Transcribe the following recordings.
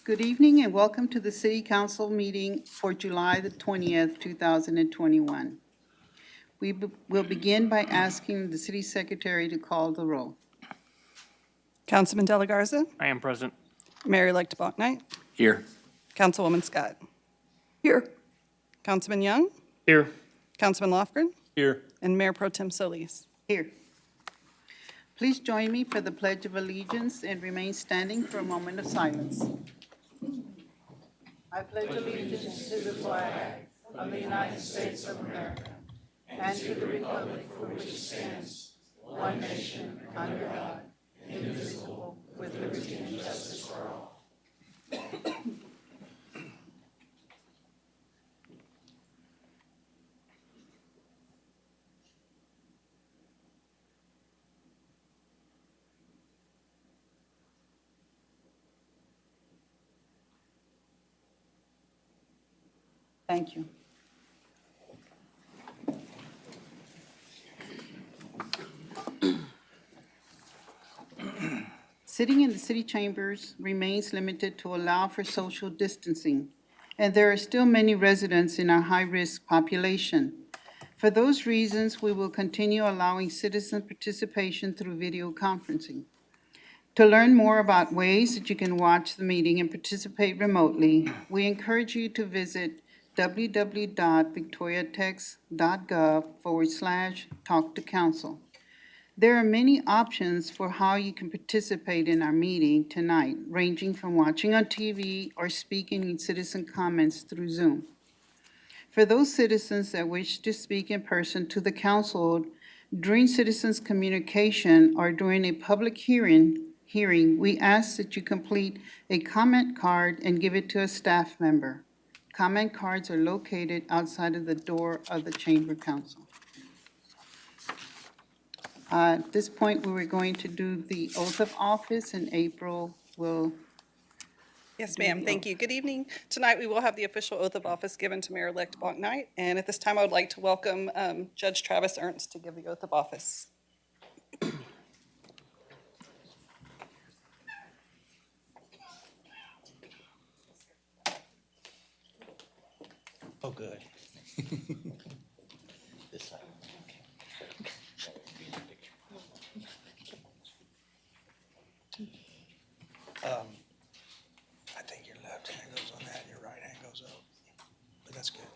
Good evening and welcome to the City Council meeting for July the 20th, 2021. We will begin by asking the City Secretary to call the roll. Councilman De La Garza, I am present. Mayor-elect Bachnight, Here. Councilwoman Scott. Here. Councilman Young, Here. Councilman Lofgren, Here. and Mayor Pro Tem Solis. Here. Please join me for the Pledge of Allegiance and remain standing for a moment of silence. I pledge allegiance to the flag of the United States of America and to the republic for which it stands, one nation, under God, indivisible, with liberty and justice for all. Thank you. Sitting in the city chambers remains limited to allow for social distancing, and there are still many residents in our high-risk population. For those reasons, we will continue allowing citizen participation through video conferencing. To learn more about ways that you can watch the meeting and participate remotely, we encourage you to visit www.victoriatex.gov/talk-to-council. There are many options for how you can participate in our meeting tonight, ranging from watching on TV or speaking in citizen comments through Zoom. For those citizens that wish to speak in person to the council during citizens' communication or during a public hearing, we ask that you complete a comment card and give it to a staff member. Comment cards are located outside of the door of the Chamber Council. At this point, we were going to do the oath of office, and April will. Yes, ma'am. Thank you. Good evening. Tonight, we will have the official oath of office given to Mayor-elect Bachnight. And at this time, I would like to welcome Judge Travis Ernst to give the oath of office. Oh, good. This side. I think your left hand goes on that and your right hand goes up, but that's good.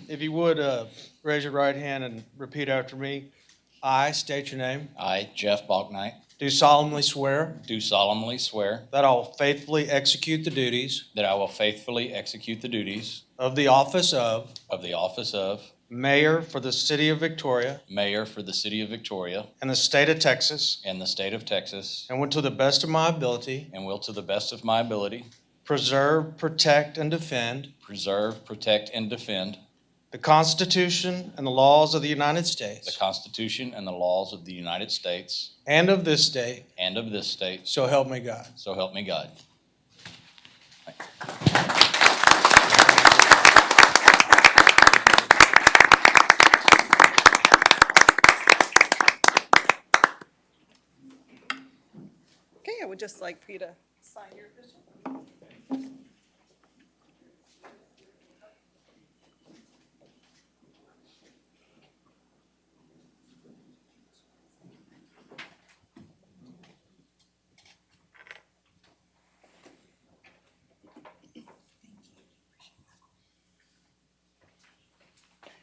If you would, raise your right hand and repeat after me. I state your name. I, Jeff Bachnight, Do solemnly swear do solemnly swear that I will faithfully execute the duties that I will faithfully execute the duties of the office of Mayor for the City of Victoria Mayor for the City of Victoria and the State of Texas, and the State of Texas, and will to the best of my ability and will to the best of my ability preserve, protect, and defend preserve, protect, and defend the Constitution and the laws of the United the States Constitution and the laws of the United States and of this state, and of this state, so help me God. so help me God. Okay, I would just like for you to sign your official.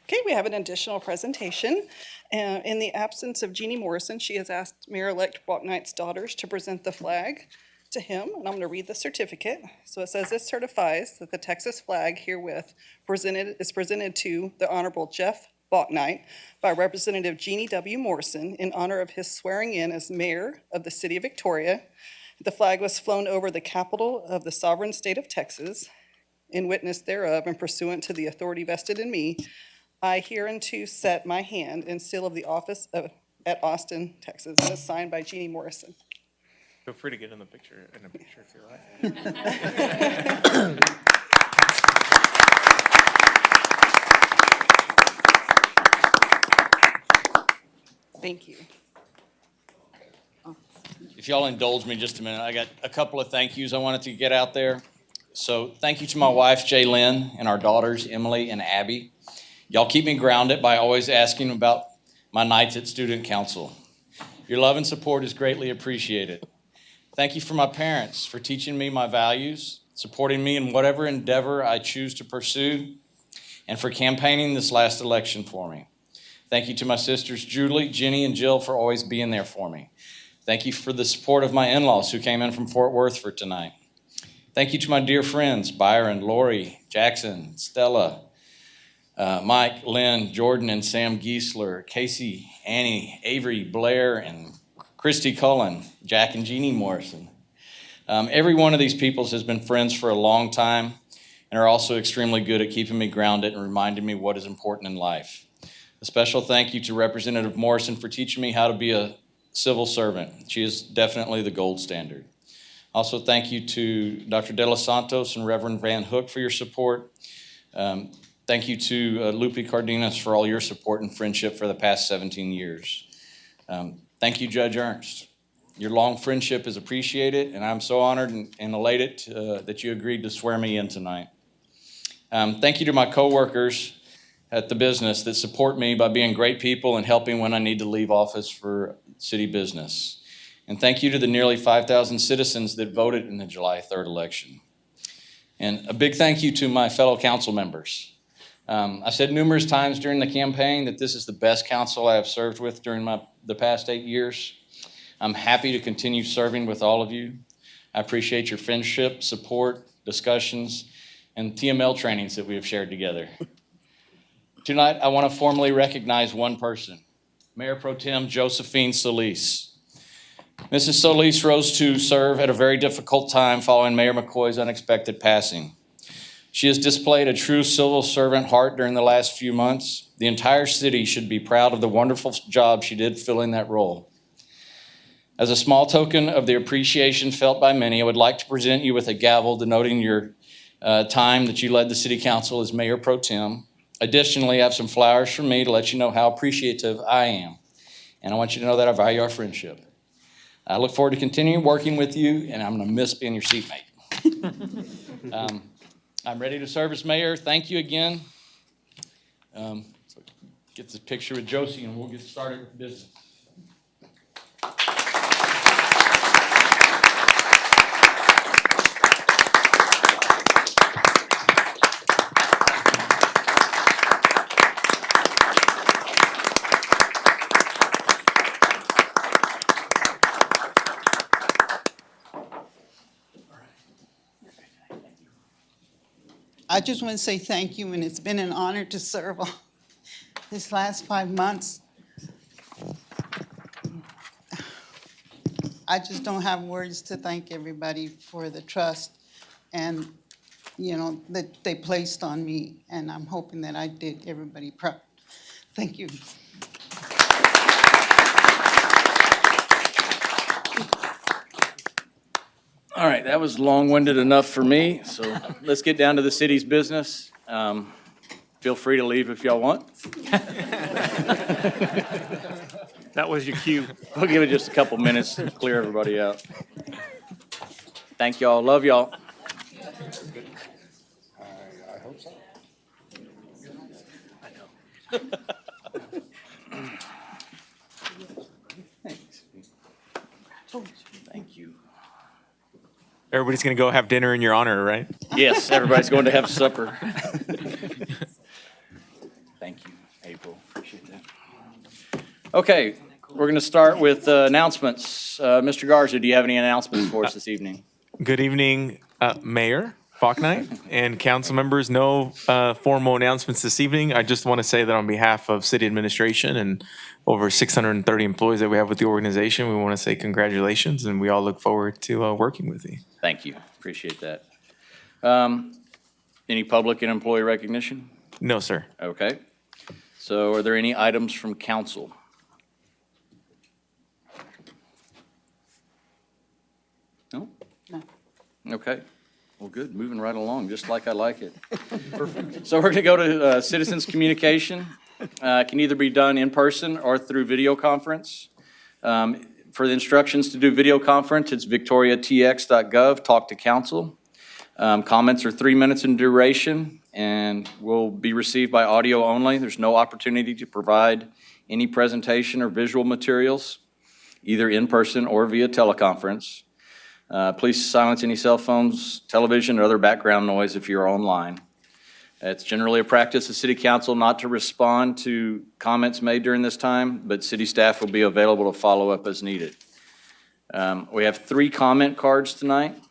Okay, we have an additional presentation. In the absence of Jeannie Morrison, she has asked Mayor-elect Bachknight's daughters to present the flag to him, and I'm going to read the certificate. So it says, "This certifies that the Texas flag herewith is presented to the Honorable Jeff Bachnight by Representative Jeannie W. Morrison in honor of his swearing in as Mayor of the City of Victoria. The flag was flown over the capital of the sovereign state of Texas in witness thereof and pursuant to the authority vested in me. I hereunto set my hand and seal of the office at Austin, Texas, and is signed by Jeannie Morrison." Feel free to get in the picture if you like. Thank you. You if y'all indulge me just a minute, I got a couple of thank yous I wanted to get out there. So thank you to my wife, Jaylyn, and our daughters, Emily and Abby. Y'all keep me grounded by always asking about my nights at student council. Your love and support is greatly appreciated. Thank you for my parents for teaching me my values, supporting me in whatever endeavor I choose to pursue, and for campaigning this last election for me. Thank you to my sisters, Julie, Jenny, and Jill, for always being there for me. Thank you for the support of my in-laws who came in from Fort Worth for tonight. Thank you to my dear friends, Byron, Lori, Jackson, Stella, Mike, Lynn, Jordan, and Sam Giesler, Casey, Annie, Avery, Blair, and Christy Cullen, Jack and Jeannie Morrison. Every one of these people has been friends for a long time and are also extremely good at keeping me grounded and reminding me what is important in life. A special thank you to Representative Morrison for teaching me how to be a civil servant. She is definitely the gold standard. Also, thank you to Dr. De Los Santos and Reverend Van Hook for your support. Thank you to Lupe Cardenas for all your support and friendship for the past 17 years. Thank you, Judge Ernst. Your long friendship is appreciated, and I'm so honored and elated that you agreed to swear me in tonight. Thank you to my coworkers at the business that support me by being great people and helping when I need to leave office for city business. And thank you to the nearly 5,000 citizens that voted in the July 3rd election. And a big thank you to my fellow council members. I said numerous times during the campaign that this is the best council I have served with during the past 8 years. I'm happy to continue serving with all of you. I appreciate your friendship, support, discussions, and TML trainings that we have shared together. Tonight, I want to formally recognize one person, Mayor Pro Tem Josephine Solis. Mrs. Solis rose to serve at a very difficult time following Mayor McCoy's unexpected passing. She has displayed a true civil servant heart during the last few months. The entire city should be proud of the wonderful job she did filling that role. As a small token of the appreciation felt by many, I would like to present you with a gavel denoting your time that you led the city council as Mayor Pro Tem. Additionally, I have some flowers from me to let you know how appreciative I am. And I want you to know that I value our friendship. I look forward to continuing working with you, and I'm going to miss being your seatmate. I'm ready to serve as mayor. Thank you again. So get this picture with Josie, and we'll get started with business. I just want to say thank you, and it's been an honor to serve all this last 5 months. I just don't have words to thank everybody for the trust and, that they placed on me, and I'm hoping that I did everybody proud. Thank you. All right, that was long-winded enough for me, so let's get down to the city's business. Feel free to leave if y'all want. That was your cue. We'll give it just a couple minutes to clear everybody out. Thank y'all, love y'all. I hope so. Thank you. Everybody's going to go have dinner in your honor, right? Yes, everybody's going to have supper. Thank you, April. Appreciate that. Okay, we're going to start with announcements. Mr. Garza, do you have any announcements for us this evening? Good evening, Mayor Bachnight and council members. No formal announcements this evening. I just want to say that on behalf of city administration and over 630 employees that we have with the organization, we want to say congratulations, and we all look forward to working with you. Thank you. Appreciate that. Any public and employee recognition? No, sir. Okay. So are there any items from council? No? No. Okay. Well, good. Moving right along, just like I like it. Perfect. So we're going to go to citizens communication. Can either be done in person or through video conference. For the instructions to do video conference, it's victoriatx.gov, talk to council. Comments are 3 minutes in duration and will be received by audio only. There's no opportunity to provide any presentation or visual materials, either in person or via teleconference. Please silence any cell phones, television, or other background noise if you're online. It's generally a practice of City Council not to respond to comments made during this time, but city staff will be available to follow up as needed. We have 3 comment cards tonight.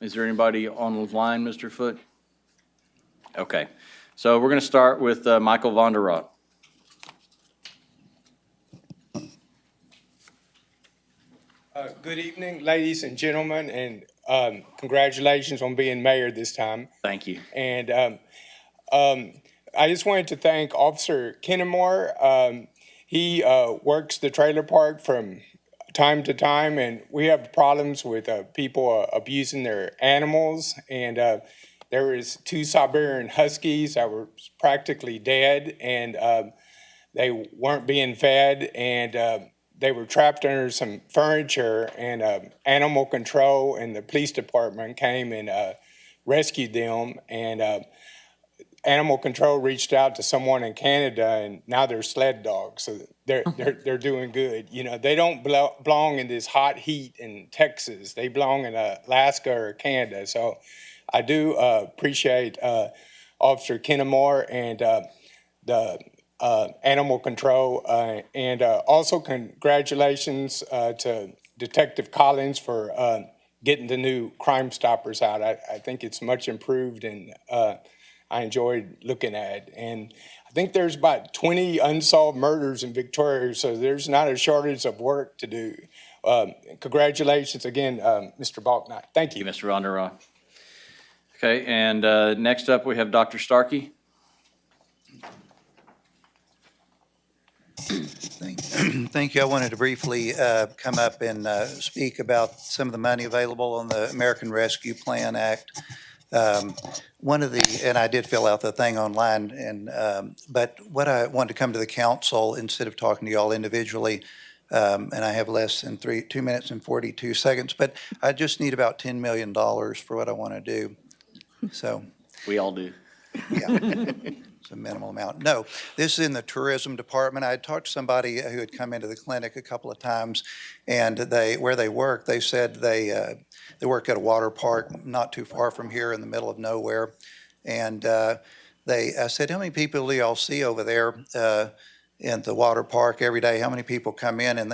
Is there anybody on the line, Mr. Foote? Okay, so we're going to start with Michael Vonderrock. Good evening, ladies and gentlemen, and congratulations on being mayor this time. Thank you. And I just wanted to thank Officer Kennemore. He works the trailer park from time to time, and we have problems with people abusing their animals. And there was 2 Siberian Huskies that were practically dead, and they weren't being fed, and they were trapped under some furniture, and animal control and the police department came and rescued them. And animal control reached out to someone in Canada, and now they're sled dogs. So they're doing good. You know, they don't belong in this hot heat in Texas. They belong in Alaska or Canada. So I do appreciate Officer Kennemore and the animal control, and also congratulations to Detective Collins for getting the new Crime Stoppers out. I think it's much improved, and I enjoyed looking at it. And I think there's about 20 unsolved murders in Victoria, so there's not a shortage of work to do. Congratulations again, Mr. Balknight. Thank you. Thank you, Mr. Vonderrock. Okay, and next up we have Dr. Starkey. Thank you. I wanted to briefly come up and speak about some of the money available on the American Rescue Plan Act. And I did fill out the thing online, but what I wanted to come to the council instead of talking to y'all individually, and I have less than 2 minutes and 42 seconds, but I just need about $10 million for what I want to do. So. We all do. Yeah. It's a minimal amount. No, this is in the tourism department. I had talked to somebody who had come into the clinic a couple of times, and where they work, they said they work at a water park not too far from here in the middle of nowhere. And I said, how many people do y'all see over there in the water park every day? How many people come in? And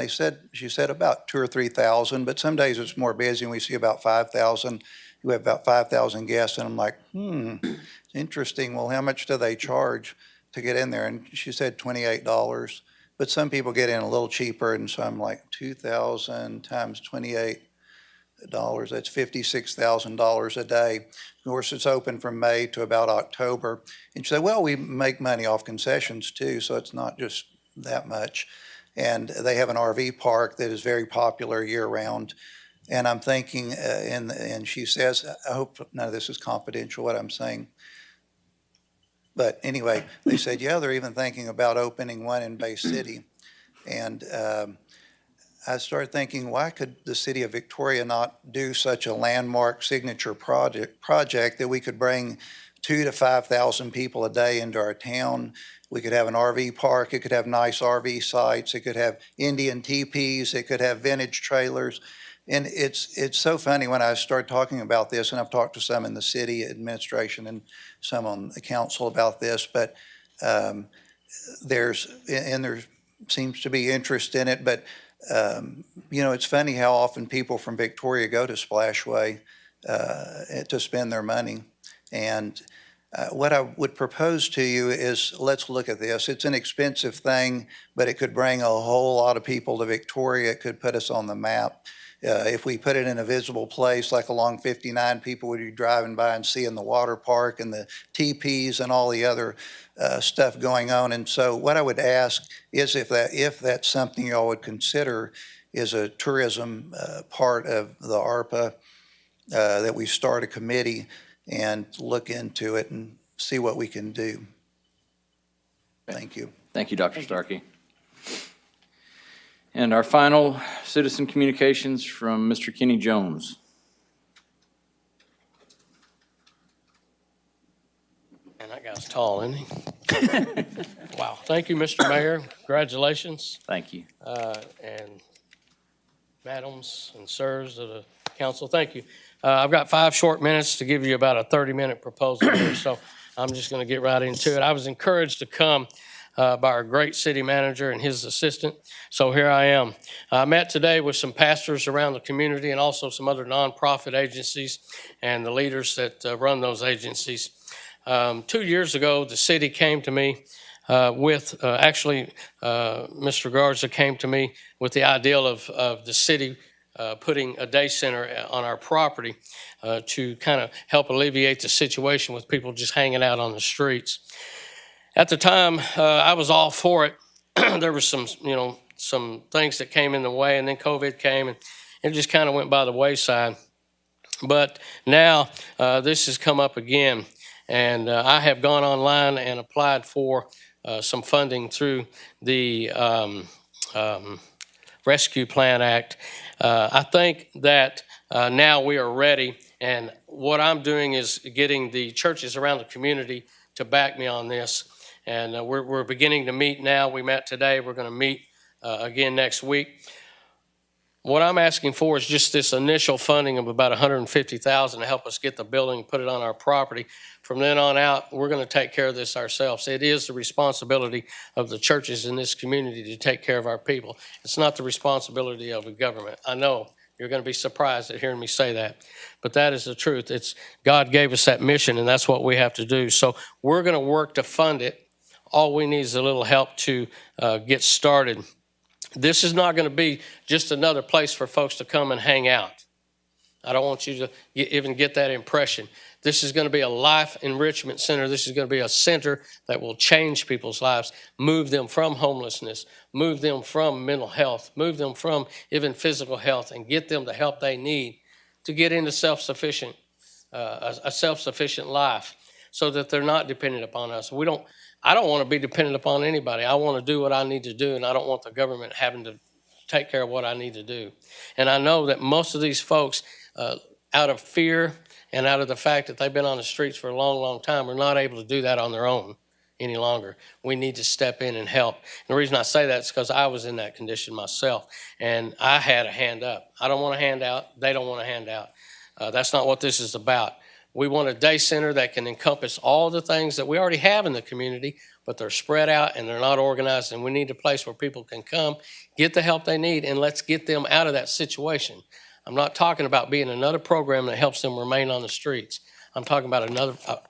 she said about 2,000 or 3,000, but some days it's more busy and we see about 5,000. We have about 5,000 guests, and I'm like, interesting. Well, how much do they charge to get in there? And she said $28, but some people get in a little cheaper, and so I'm like, 2,000 times $28, that's $56,000 a day. Of course, it's open from May to about October. And she said, well, we make money off concessions too, so it's not just that much. And they have an RV park that is very popular year-round. And I'm thinking, and she says, I hope none of this is confidential, what I'm saying. But anyway, they said, yeah, they're even thinking about opening one in Bay City. And I started thinking, why could the city of Victoria not do such a landmark signature project that we could bring 2,000 to 5,000 people a day into our town? We could have an RV park. It could have nice RV sites. It could have Indian teepees. It could have vintage trailers. And it's so funny when I started talking about this, and I've talked to some in the city administration and some on the council about this, but there seems to be interest in it. But, it's funny how often people from Victoria go to Splashway to spend their money. And what I would propose to you is, let's look at this. It's an expensive thing, but it could bring a whole lot of people to Victoria. It could put us on the map. If we put it in a visible place like along 59, people would be driving by and seeing the water park and the teepees and all the other stuff going on. And so what I would ask is if that's something y'all would consider is a tourism part of the ARPA, that we start a committee and look into it and see what we can do. Thank you. Thank you, Dr. Starkey. And our final citizen communications from Mr. Kenny Jones. And that guy's tall, isn't he? Wow. Thank you, Mr. Mayor. Congratulations. Thank you. And madams and sirs of the council, thank you. I've got 5 short minutes to give you about a 30-minute proposal here, so I'm just going to get right into it. I was encouraged to come by our great city manager and his assistant, so here I am. I met today with some pastors around the community and also some other nonprofit agencies and the leaders that run those agencies. 2 years ago, the city came to me Mr. Garza came to me with the ideal of the city putting a day center on our property to kind of help alleviate the situation with people just hanging out on the streets. At the time, I was all for it. There were some things that came in the way, and then COVID came, and it just kind of went by the wayside. But now this has come up again, and I have gone online and applied for some funding through the Rescue Plan Act. I think that now we are ready, and what I'm doing is getting the churches around the community to back me on this. And we're beginning to meet now. We met today. We're going to meet again next week. What I'm asking for is just this initial funding of about $150,000 to help us get the building, put it on our property. From then on out, we're going to take care of this ourselves. It is the responsibility of the churches in this community to take care of our people. It's not the responsibility of the government. I know you're going to be surprised at hearing me say that, but that is the truth. It's God gave us that mission, and that's what we have to do. So we're going to work to fund it. All we need is a little help to get started. This is not going to be just another place for folks to come and hang out. I don't want you to even get that impression. This is going to be a life enrichment center. This is going to be a center that will change people's lives, move them from homelessness, move them from mental health, move them from even physical health, and get them the help they need to get into a self-sufficient life so that they're not dependent upon us. I don't want to be dependent upon anybody. I want to do what I need to do, and I don't want the government having to take care of what I need to do. And I know that most of these folks, out of fear and out of the fact that they've been on the streets for a long, long time, are not able to do that on their own any longer. We need to step in and help. And the reason I say that is because I was in that condition myself, and I had a hand up. I don't want to hand out. They don't want to hand out. That's not what this is about. We want a day center that can encompass all the things that we already have in the community, but they're spread out and they're not organized, and we need a place where people can come, get the help they need, and let's get them out of that situation. I'm not talking about being another program that helps them remain on the streets. I'm talking about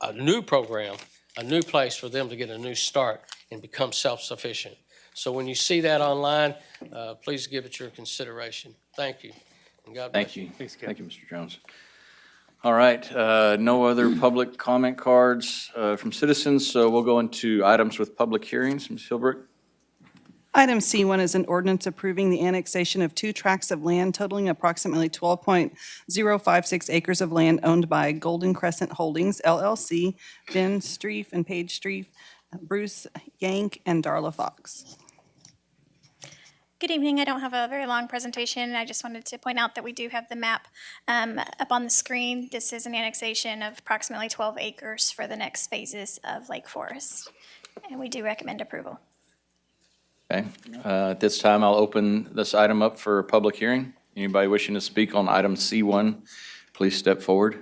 a new program, a new place for them to get a new start and become self-sufficient. So when you see that online, please give it your consideration. Thank you, and God bless you. Thank you. Thank you, Mr. Jones. All right, no other public comment cards from citizens, so we'll go into items with public hearings. Ms. Hilbert? Item C1 is an ordinance approving the annexation of 2 tracts of land totaling approximately 12.056 acres of land owned by Golden Crescent Holdings, LLC, Ben Streiff and Paige Streiff, Bruce Jank, and Darla Fox. Good evening. I don't have a very long presentation. I just wanted to point out that we do have the map up on the screen. This is an annexation of approximately 12 acres for the next phases of Lake Forest, and we do recommend approval. Okay, at this time, I'll open this item up for a public hearing. Anybody wishing to speak on item C1, please step forward.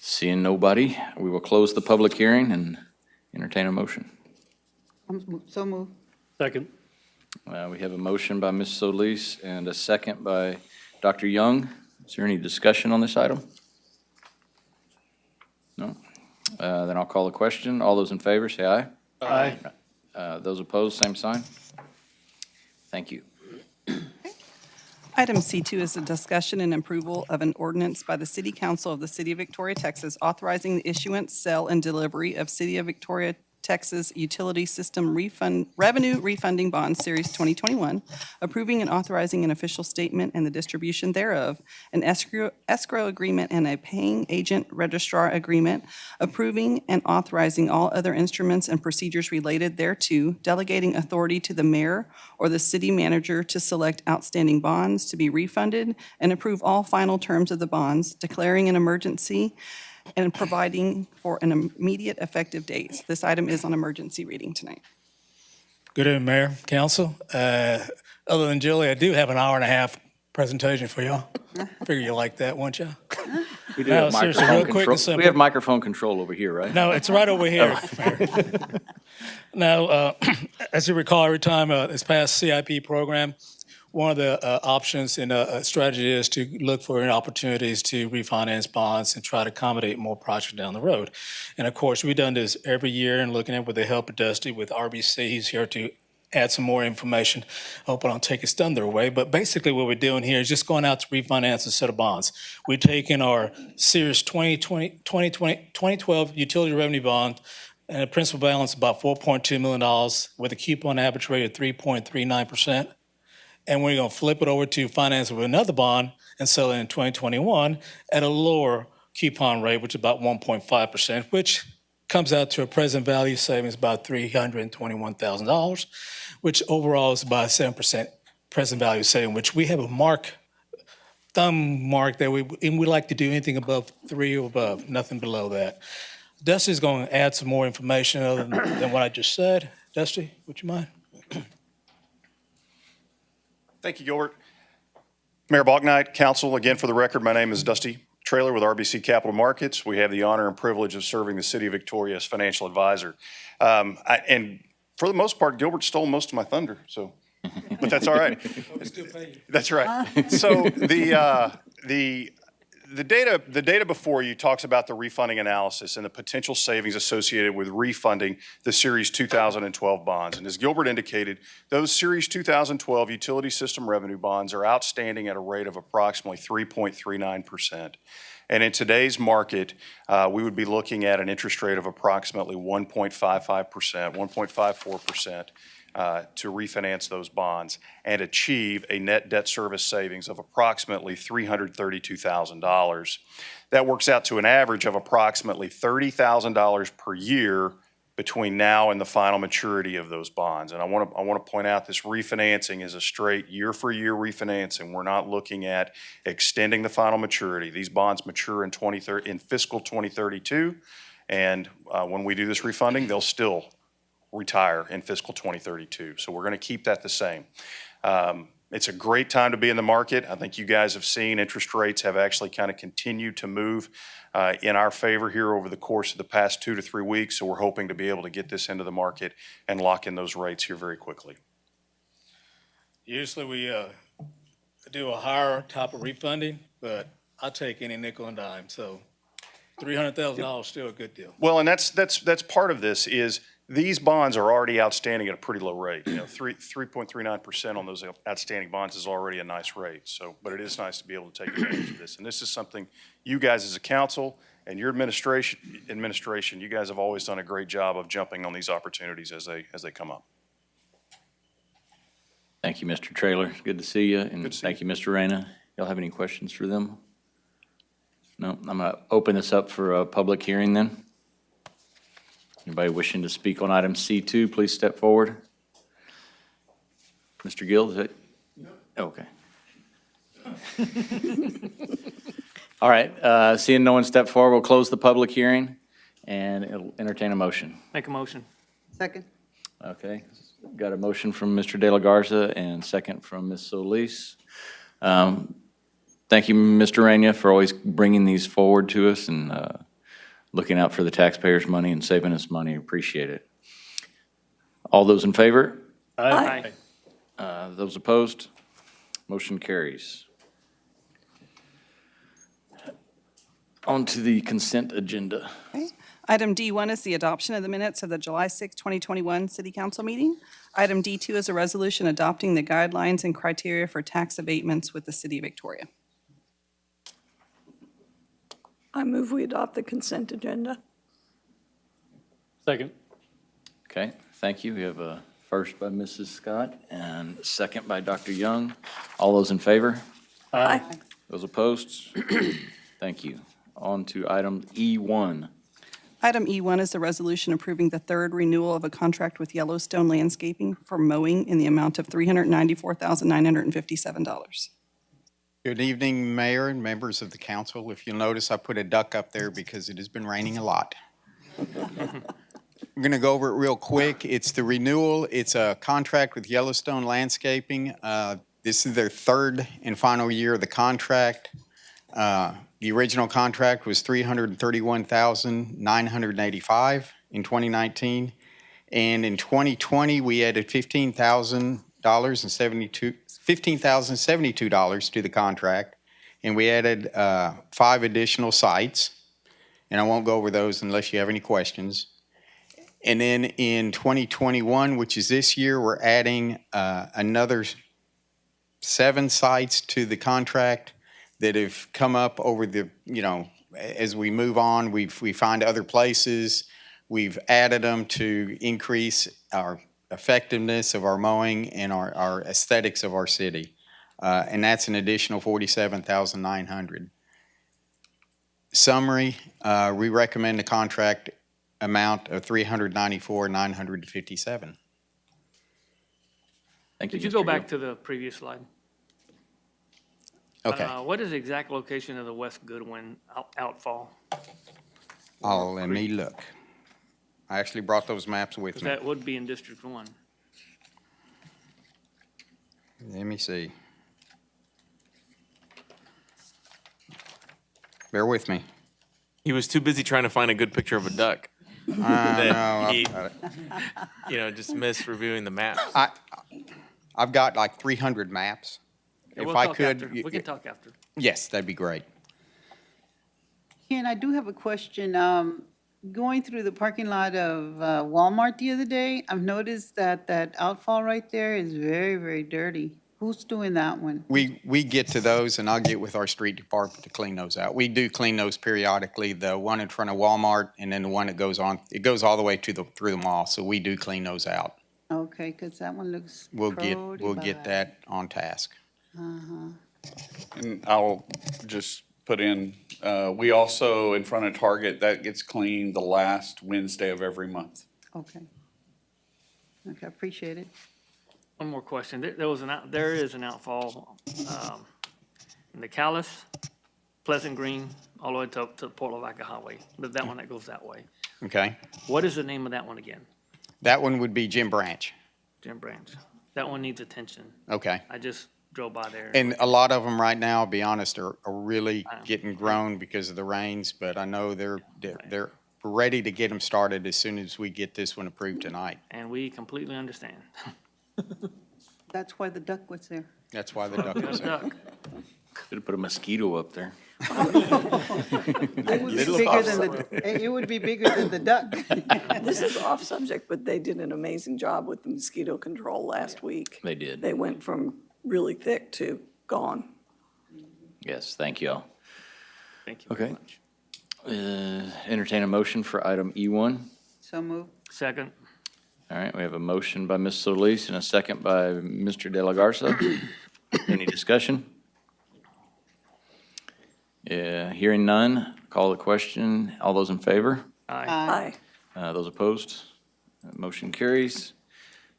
Seeing nobody, we will close the public hearing and entertain a motion. So moved. Second. We have a motion by Ms. Solis and a second by Dr. Young. Is there any discussion on this item? No? Then I'll call the question. All those in favor, say aye. Aye. Those opposed, same sign. Thank you. Item C2 is a discussion and approval of an ordinance by the City Council of the City of Victoria, Texas, authorizing the issuance, sale, and delivery of City of Victoria, Texas Utility System Revenue Refunding Bond Series 2021, approving and authorizing an official statement and the distribution thereof, an escrow agreement and a paying agent registrar agreement, approving and authorizing all other instruments and procedures related thereto, delegating authority to the mayor or the city manager to select outstanding bonds to be refunded and approve all final terms of the bonds, declaring an emergency and providing for an immediate effective date. This item is on emergency reading tonight. Good evening, Mayor, Council. Other than Julie, I do have an hour and a half presentation for y'all. Figure you like that, won't you? We do No, have seriously, microphone real quick and control. simple. We have microphone control over here, right? No, it's right over here, Mayor. Now, as you recall, every time this past CIP program, one of the options in a strategy is to look for opportunities to refinance bonds and try to accommodate more projects down the road. And of course, we've done this every year and looking at with the help of Dusty with RBC. He's here to add some more information. I hope I don't take his thunder away. But basically what we're doing here is just going out to refinance a set of bonds. We're taking our Series 2012 utility revenue bond and a principal balance of about $4.2 million with a coupon average rate of 3.39%. And we're going to flip it over to finance with another bond and sell it in 2021 at a lower coupon rate, which is about 1.5%, which comes out to a present value savings about $321,000, which overall is about 7% present value saving, which we have a thumb mark that we like to do anything above 3 or above, nothing below that. Dusty's going to add some more information other than what I just said. Dusty, would you mind? Thank you, Gilbert. Mayor Balknight, Council, again, for the record, my name is Dusty Trailer with RBC Capital Markets. We have the honor and privilege of serving the City of Victoria as financial advisor. And for the most part, Gilbert stole most of my thunder, so, but that's all right. That's right. So the data before you talks about the refunding analysis and the potential savings associated with refunding the Series 2012 bonds. And as Gilbert indicated, those Series 2012 utility system revenue bonds are outstanding at a rate of approximately 3.39%. And in today's market, we would be looking at an interest rate of approximately 1.55%, 1.54%. To refinance those bonds and achieve a net debt service savings of approximately $332,000. That works out to an average of approximately $30,000 per year between now and the final maturity of those bonds. And I want to point out this refinancing is a straight year-for-year refinancing. We're not looking at extending the final maturity. These bonds mature in fiscal 2032, and when we do this refunding, they'll still retire in fiscal 2032. So we're going to keep that the same. It's a great time to be in the market. I think you guys have seen interest rates have actually kind of continued to move in our favor here over the course of the past 2 to 3 weeks. So we're hoping to be able to get this into the market and lock in those rates here very quickly. Usually we do a higher type of refunding, but I'll take any nickel and dime. So $300,000 is still a good deal. Well, and that's part of this is these bonds are already outstanding at a pretty low rate. 3.39% on those outstanding bonds is already a nice rate. So, but it is nice to be able to take advantage of this. And this is something you guys as a council and your administration, you guys have always done a great job of jumping on these opportunities as they come up. Thank you, Mr. Trailer. Good to see you. And Good to see thank you, Mr. Reyna. Y'all have any questions for them? No, I'm going to open this up for a public hearing then. Anybody wishing to speak on item C2, please step forward. Mr. Gill, is it? No. Okay. All right, seeing no one step forward, we'll close the public hearing and it'll entertain a motion. Make a motion. Second. Okay, got a motion from Mr. De La Garza and second from Ms. Solis. Thank you, Mr. Reyna, for always bringing these forward to us and looking out for the taxpayers' money and saving us money. Appreciate it. All those in favor? Aye. Those opposed? Motion carries. On to the consent agenda. Okay. Item D1 is the adoption of the minutes of the July 6, 2021 City Council meeting. Item D2 is a resolution adopting the guidelines and criteria for tax abatements with the City of Victoria. I move we adopt the consent agenda. Second. Okay, thank you. We have a first by Mrs. Scott and a second by Dr. Young. All those in favor? Aye. Those opposed? Thank you. On to item E1. Item E1 is a resolution approving the third renewal of a contract with Yellowstone Landscaping for mowing in the amount of $394,957. Good evening, Mayor and members of the council. If you'll notice, I put a duck up there because it has been raining a lot. I'm going to go over it real quick. It's the renewal. It's a contract with Yellowstone Landscaping. This is their third and final year of the contract. The original contract was $331,985 in 2019. And in 2020, we added $15,072 to the contract. And we added 5 additional sites. And I won't go over those unless you have any questions. And then in 2021, which is this year, we're adding another 7 sites to the contract that have come up over the, as we move on, we find other places. We've added them to increase our effectiveness of our mowing and our aesthetics of our city. And that's an additional $47,900. Summary, we recommend a contract amount of $394,957. Thank you. Could you go back to the previous slide? Okay. What is the exact location of the West Goodwin outfall? Let me look. I actually brought those maps with 'Cause me. that would be in District 1. Let me see. Bear with me. He was too busy trying to find a good picture of a duck. I know, That he, I've got it. just missed reviewing the maps. I've got like 300 maps. Yeah, If we'll I talk could, after. We can talk after. yes, that'd be great. Ken, I do have a question. Going through the parking lot of Walmart the other day, I've noticed that outfall right there is very, very dirty. Who's doing that one? We get to those, and I'll get with our street department to clean those out. We do clean those periodically, the one in front of Walmart, and then the one that goes on, it goes all the way through the mall, so we do clean those out. Okay, because that one looks We'll pretty get bad. that on task. And I'll just put in, we also, in front of Target, that gets cleaned the last Wednesday of every month. Okay. Okay, appreciate it. One more question. There is an outfall in the Callis, Pleasant Green, all the way to Port Lavaca Highway. But that one that goes that way. Okay? What is the name of that one again? That one would be Jim Branch. Jim Branch. That one needs attention. Okay. I just drove by there. And a lot of them right now, I'll be honest, are really getting grown because of the rains, but I know they're ready to get them started as soon as we get this one approved tonight. And we completely understand. That's why the duck was there. That's why the duck is there. Duck. Could have put a mosquito up there. It would be bigger than the duck. This is off subject, but they did an amazing job with the mosquito control last week. They did. They went from really thick to gone. Yes, thank you all. Thank you very Okay. much. Entertain a motion for item E1. So move. Second. All right, we have a motion by Ms. Solis and a second by Mr. De La Garza. Any discussion? Hearing none, call the question. All those in favor? Aye. Aye. Those opposed? Motion carries.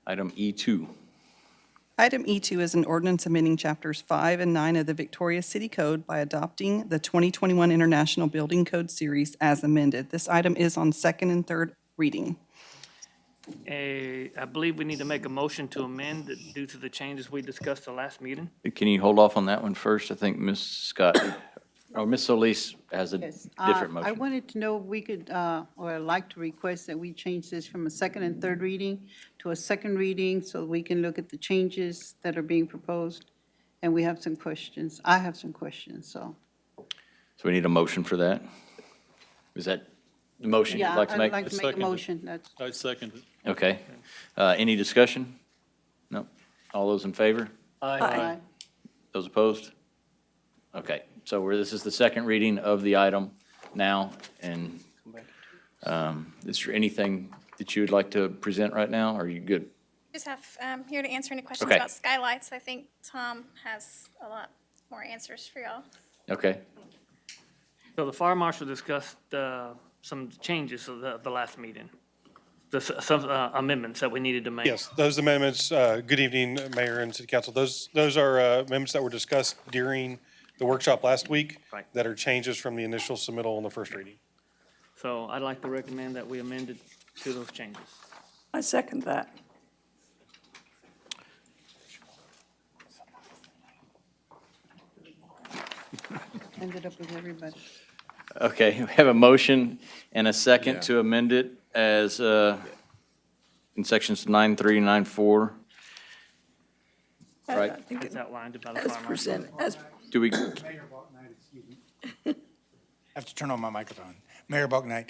Item E2. Item E2 is an ordinance amending Chapters 5 and 9 of the Victoria City Code by adopting the 2021 International Building Code Series as amended. This item is on second and third reading. I believe we need to make a motion to amend due to the changes we discussed the last meeting. Can you hold off on that one first? I think Ms. Scott, or Ms. Solis has a Yes. different I motion. wanted to know if we could, or I'd like to request that we change this from a second and third reading to a second reading so we can look at the changes that are being proposed. And we have some questions. I have some questions, so. So we need a motion for that? Is that the motion you'd Yeah, like to I'd make? like to make a motion. That's, I second it. Okay. Any discussion? No? All those in favor? aye. Those opposed? Okay, so this is the second reading of the item now, and is there anything that you would like to present right now? Are you good? Just have, here to answer any questions Okay. about skylights. I think Tom has a lot more answers for y'all. Okay. So the fire marshal discussed some changes of the last meeting, some amendments that we needed to make. Yes, those amendments, good evening, Mayor and City Council. Those are amendments that were discussed during the workshop last week Right. that are changes from the initial submittal on the first reading. So I'd like to recommend that we amend it to those changes. I second that. Ended up with everybody. Okay, we have a motion and a second to amend it as in sections 9.3, 9.4. Right. I think It's it- outlined by the as fire marshal. presented, as Do we, I have to turn on my microphone. Mayor Bucknight,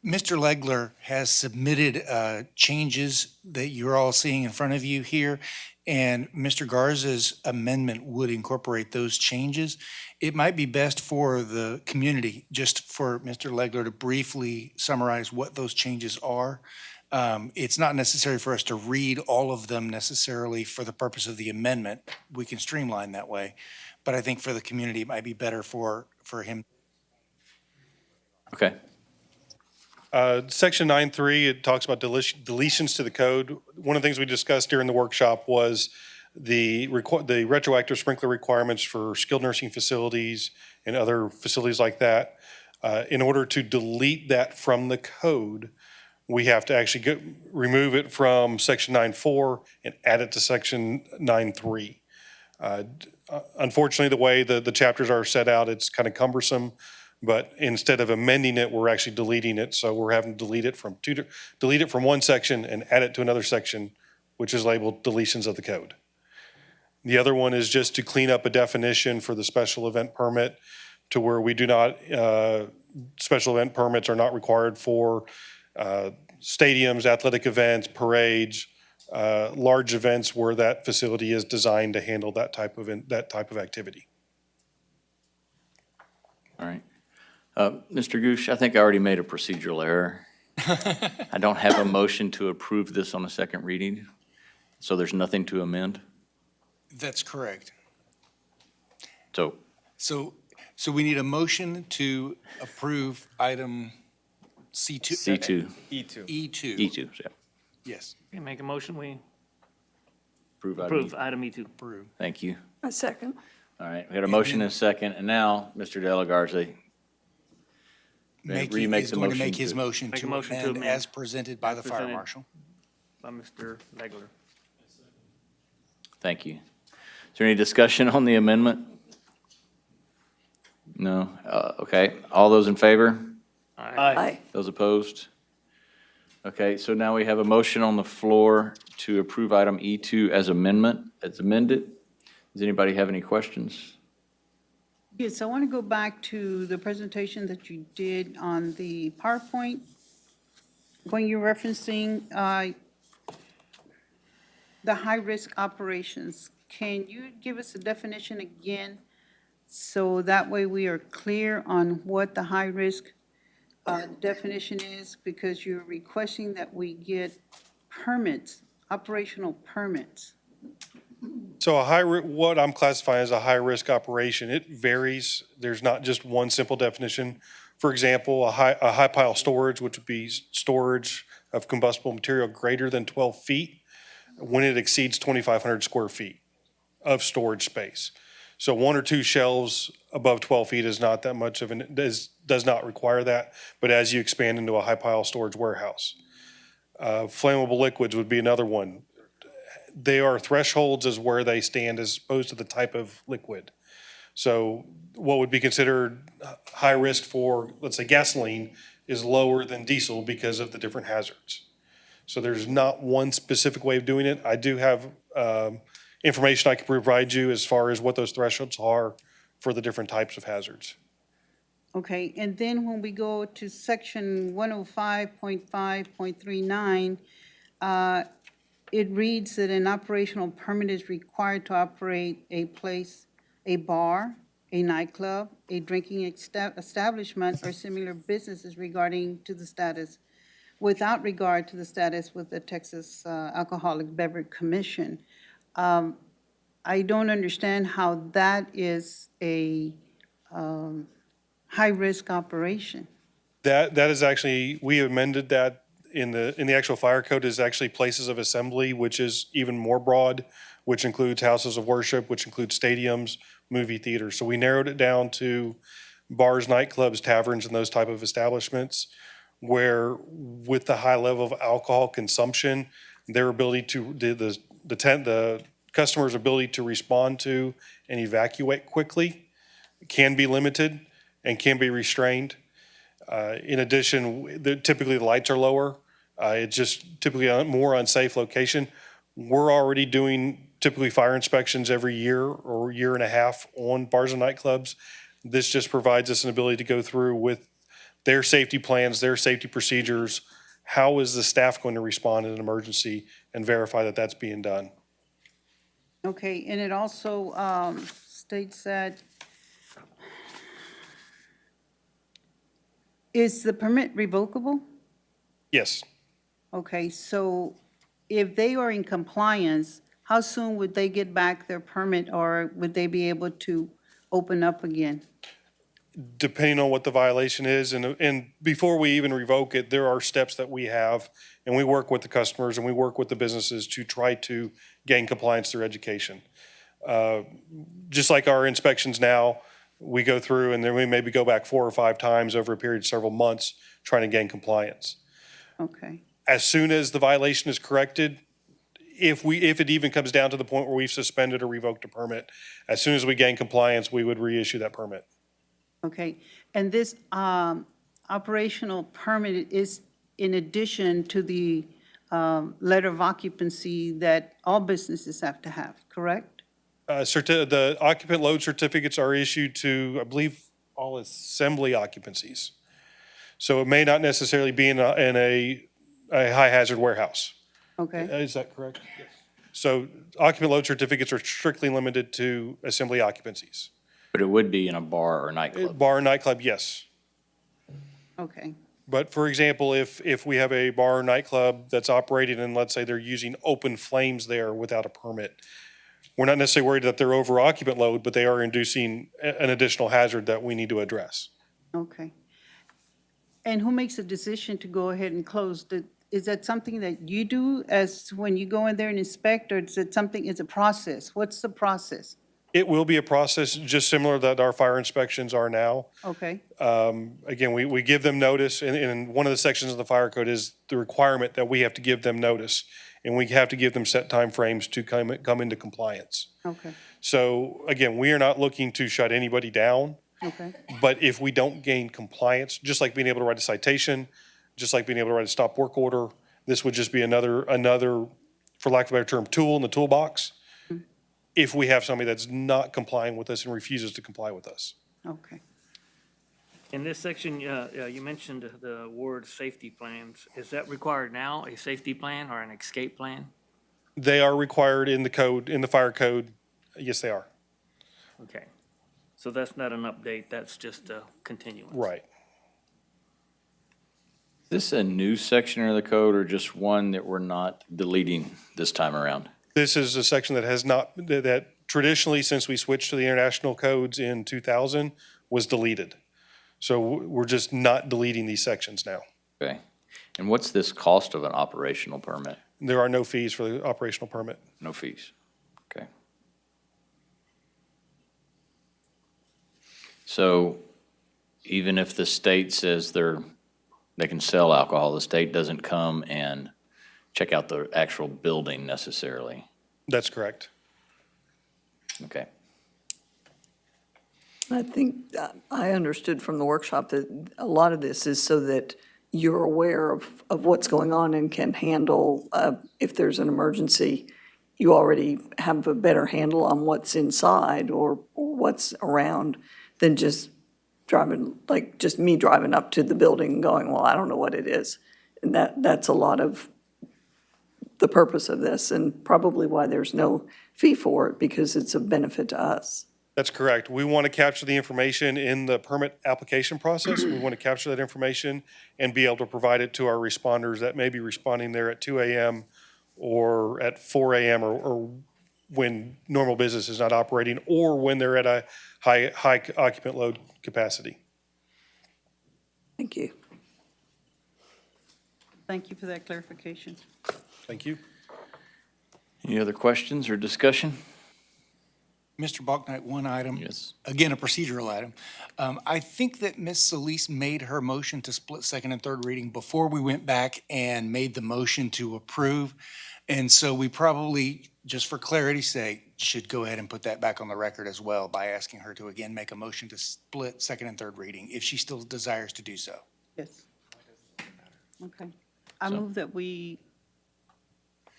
Mr. Legler has submitted changes that you're all seeing in front of you here, and Mr. Garza's amendment would incorporate those changes. It might be best for the community, just for Mr. Legler to briefly summarize what those changes are. It's not necessary for us to read all of them necessarily for the purpose of the amendment. We can streamline that way. But I think for the community, it might be better for him. okay. Section 9.3, it talks about deletions to the code. One of the things we discussed during the workshop was the retroactive sprinkler requirements for skilled nursing facilities and other facilities like that. In order to delete that from the code, we have to actually remove it from section 9.4 and add it to section 9.3. Unfortunately, the way the chapters are set out, it's kind of cumbersome. But instead of amending it, we're actually deleting it. So we're having to delete it from one section and add it to another section, which is labeled deletions of the code. The other one is just to clean up a definition for the special event permit to where we do not, special event permits are not required for stadiums, athletic events, parades, large events where that facility is designed to handle that type of activity. All right. Mr. Goosh, I think I already made a procedural error. I don't have a motion to approve this on a second reading, so there's nothing to amend. That's correct. So, So we need a motion to approve item C2. C2, E2. E2, yeah. Yes. Okay, make a motion, we Approve item approve E2. item E2. Approve. Thank you. I second. All right, we had a motion and a second, and now, Mr. De La Garza, Is remake the going to motion make his to- motion Make a to motion to amend amend. as presented by As the fire presented. marshal. By Mr. Legler. Thank you. Is there any discussion on the amendment? No? Okay, all those in favor? Aye. Those opposed? Okay, so now we have a motion on the floor to approve item E2 as amended. Does anybody have any questions? Yes, I want to go back to the presentation that you did on the PowerPoint. When you're referencing the high-risk operations, can you give us a definition again? So that way we are clear on what the high-risk definition is, because you're requesting that we get permits, operational permits. So what I'm classifying as a high-risk operation, it varies. There's not just one simple definition. For example, a high pile storage, which would be storage of combustible material greater than 12 feet when it exceeds 2,500 square feet of storage space. So one or two shelves above 12 feet is not that much of does not require that. But as you expand into a high pile storage warehouse, flammable liquids would be another one. They are thresholds as where they stand as opposed to the type of liquid. So what would be considered high risk for, let's say, gasoline is lower than diesel because of the different hazards. So there's not one specific way of doing it. I do have information I can provide you as far as what those thresholds are for the different types of hazards. Okay, and then when we go to section 105.5.39, it reads that an operational permit is required to operate a bar, a nightclub, a drinking establishment, or similar businesses regarding to the status. without regard to the status with the Texas Alcoholic Beverage Commission. I don't understand how that is a high-risk operation. That is actually, we amended that in the actual fire code is actually places of assembly, which is even more broad, which includes houses of worship, which includes stadiums, movie theaters. So we narrowed it down to bars, nightclubs, taverns, and those type of establishments where with the high level of alcohol consumption, their ability to, the customer's ability to respond to and evacuate quickly can be limited and can be restrained. In addition, typically the lights are lower. It's just typically a more unsafe location. We're already doing typically fire inspections every year or year and a half on bars and nightclubs. This just provides us an ability to go through with their safety plans, their safety procedures. How is the staff going to respond in an emergency and verify that that's being done? Okay, and it also states that, is the permit revocable? Yes. Okay, so if they are in compliance, how soon would they get back their permit, or would they be able to open up again? Depending on what the violation is, and before we even revoke it, there are steps that we have, and we work with the customers and we work with the businesses to try to gain compliance through education. Just like our inspections now, we go through and then we maybe go back 4 or 5 times over a period of several months trying to gain compliance. Okay, As soon as the violation is corrected, if it even comes down to the point where we've suspended or revoked a permit, as soon as we gain compliance, we would reissue that permit. okay. And this operational permit is in addition to the letter of occupancy that all businesses have to have, correct? The occupant load certificates are issued to, I believe, all assembly occupancies. So it may not necessarily be in a high hazard warehouse. Okay, Is that correct? Yes. So occupant load certificates are strictly limited to assembly occupancies. But it would be in a bar or nightclub. Bar and nightclub, yes. okay, But for example, if we have a bar or nightclub that's operating and let's say they're using open flames there without a permit, we're not necessarily worried that they're over occupant load, but they are inducing an additional hazard that we need to address. okay. And who makes a decision to go ahead and close? Is that something that you do as when you go in there and inspect, or is it something, it's a process? What's the process? It will be a process just similar that our fire inspections are now. Okay, Again, we give them notice, and one of the sections of the fire code is the requirement that we have to give them notice, and we have to give them set timeframes to come into compliance. okay, So again, we are not looking to shut anybody down, okay, but if we don't gain compliance, just like being able to write a citation, just like being able to write a stop work order, this would just be another, for lack of a better term, tool in the toolbox if we have somebody that's not complying with us and refuses to comply with us. okay. In this section, you mentioned the word safety plans. Is that required now, a safety plan or an escape plan? They are required in the code, in the fire code. Yes, they are. Okay. So that's not an update, that's just a continuance. Right. Is this a new section of the code or just one that we're not deleting this time around? This is a section that has not, that traditionally, since we switched to the international codes in 2000, was deleted. So we're just not deleting these sections now. Okay. And what's this cost of an operational permit? There are no fees for the operational permit. No fees. Okay. So even if the state says they can sell alcohol, the state doesn't come and check out the actual building necessarily? That's correct. Okay. I think I understood from the workshop that a lot of this is so that you're aware of what's going on and can handle, if there's an emergency, you already have a better handle on what's inside or what's around than just driving, like just me driving up to the building and going, well, I don't know what it is. And that's a lot of the purpose of this and probably why there's no fee for it, because it's a benefit to us. That's correct. We want to capture the information in the permit application process. We want to capture that information and be able to provide it to our responders that may be responding there at 2 a.m. or at 4 a.m. or when normal business is not operating, or when they're at a high occupant load capacity. Thank you. Thank you for that clarification. Thank you. Any other questions or discussion? Mr. Bachnight, one item. Yes. Again, a procedural item. I think that Ms. Solis made her motion to split second and third reading before we went back and made the motion to approve. And so we probably, just for clarity's sake, should go ahead and put that back on the record as well by asking her to again make a motion to split second and third reading if she still desires to do so. Yes. Okay. I move that we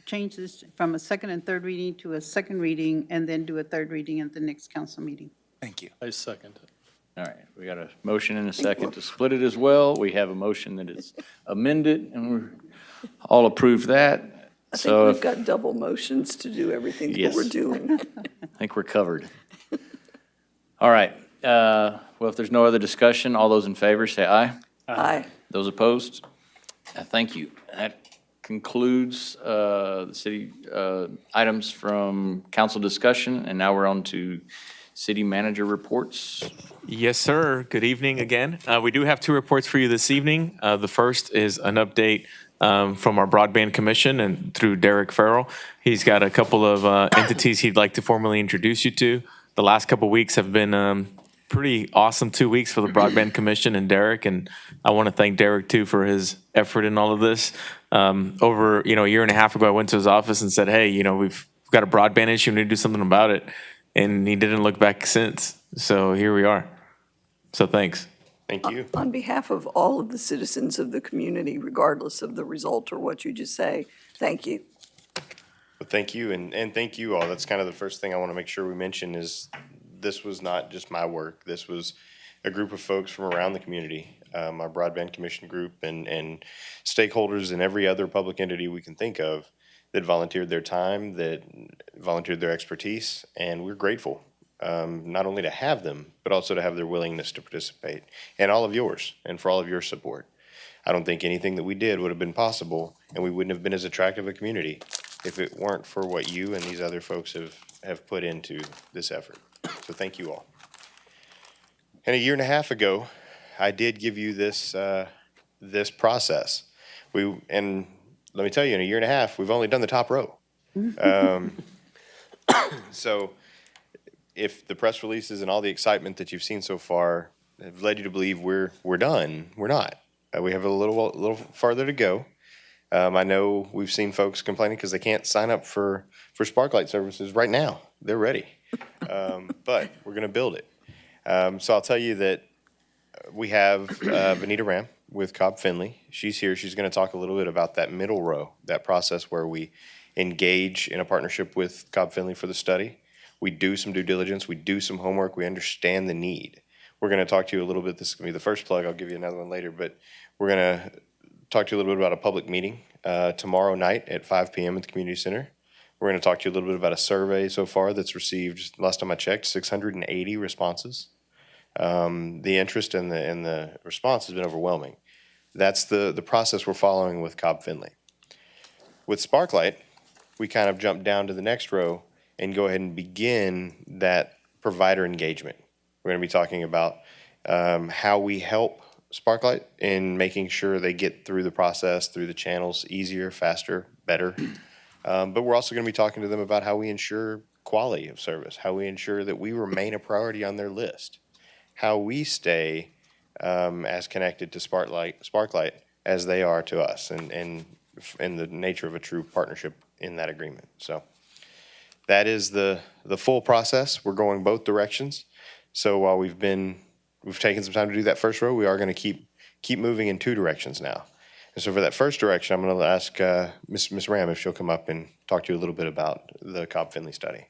change this from a second and third reading to a second reading and then do a third reading at the next council meeting. Thank you. I second it. All right, we got a motion and a second to split it as well. We have a motion that is amended, and we're all approved that. I So think we've got double motions to do everything that Yes. we're doing. I think we're covered. All right, well, if there's no other discussion, all those in favor say aye. Aye. Those opposed? Thank you. That concludes the city items from council discussion, and now we're on to city manager reports. Yes, sir. Good evening again. We do have two reports for you this evening. The first is an update from our Broadband Commission and through Derek Farrell. He's got a couple of entities he'd like to formally introduce you to. The last couple weeks have been pretty awesome 2 weeks for the Broadband Commission and Derek, and I want to thank Derek too for his effort in all of this. Over a year and a half ago, I went to his office and said, "Hey, we've got a broadband issue. We need to do something about it," and he didn't look back since. So here we are. So thanks. Thank you. On behalf of all of the citizens of the community, regardless of the result or what you just say, thank you. Well, thank you, and thank you all. That's kind of the first thing I want to make sure we mention is this was not just my work. This was a group of folks from around the community, our Broadband Commission group and stakeholders and every other public entity we can think of that volunteered their time, that volunteered their expertise, and we're grateful not only to have them, but also to have their willingness to participate, and all of yours, and for all of your support. I don't think anything that we did would have been possible, and we wouldn't have been as attractive a community if it weren't for what you and these other folks have put into this effort. So thank you all. And a year and a half ago, I did give you this this process. And let me tell you, in a year and a half, we've only done the top row. So if the press releases and all the excitement that you've seen so far have led you to believe we're done, we're not. We have a little farther to go. I know we've seen folks complaining because they can't sign up for Sparklight services right now. They're ready. But we're going to build it. So I'll tell you that we have Vanita Ram with Cobb Finley. She's here. She's going to talk a little bit about that middle row, that process where we engage in a partnership with Cobb Finley for the study. We do some due diligence. We do some homework. We understand the need. We're going to talk to you a little bit. This is going to be the first plug. I'll give you another one later. But we're going to talk to you a little bit about a public meeting tomorrow night at 5 p.m. at the community center. We're going to talk to you a little bit about a survey so far that's received, last time I checked, 680 responses. The interest and the response has been overwhelming. That's the process we're following with Cobb Finley. With Sparklight, we kind of jump down to the next row and go ahead and begin that provider engagement. We're going to be talking about how we help Sparklight in making sure they get through the process, through the channels, easier, faster, better. But we're also going to be talking to them about how we ensure quality of service, how we ensure that we remain a priority on their list, how we stay as connected to Sparklight as they are to us, and in the nature of a true partnership in that agreement. So that is the full process. We're going both directions. So while we've taken some time to do that first row, we are going to keep moving in two directions now. And so for that first direction, I'm going to ask Ms. Ram if she'll come up and talk to you a little bit about the Cobb Finley study.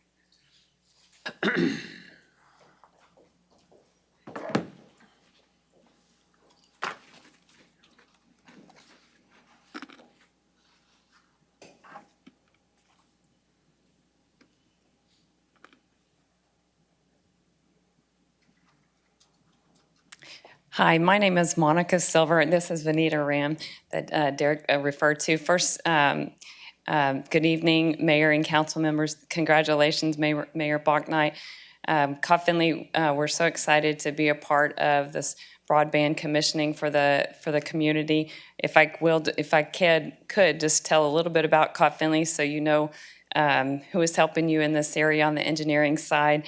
Hi, my name is Monica Silver, and this is Vanita Ram that Derek referred to. First, good evening, Mayor and council members. Congratulations, Mayor Bachnight. Cobb Finley, we're so excited to be a part of this broadband commissioning for the community. If I could just tell a little bit about Cobb Finley so you know who is helping you in this area on the engineering side.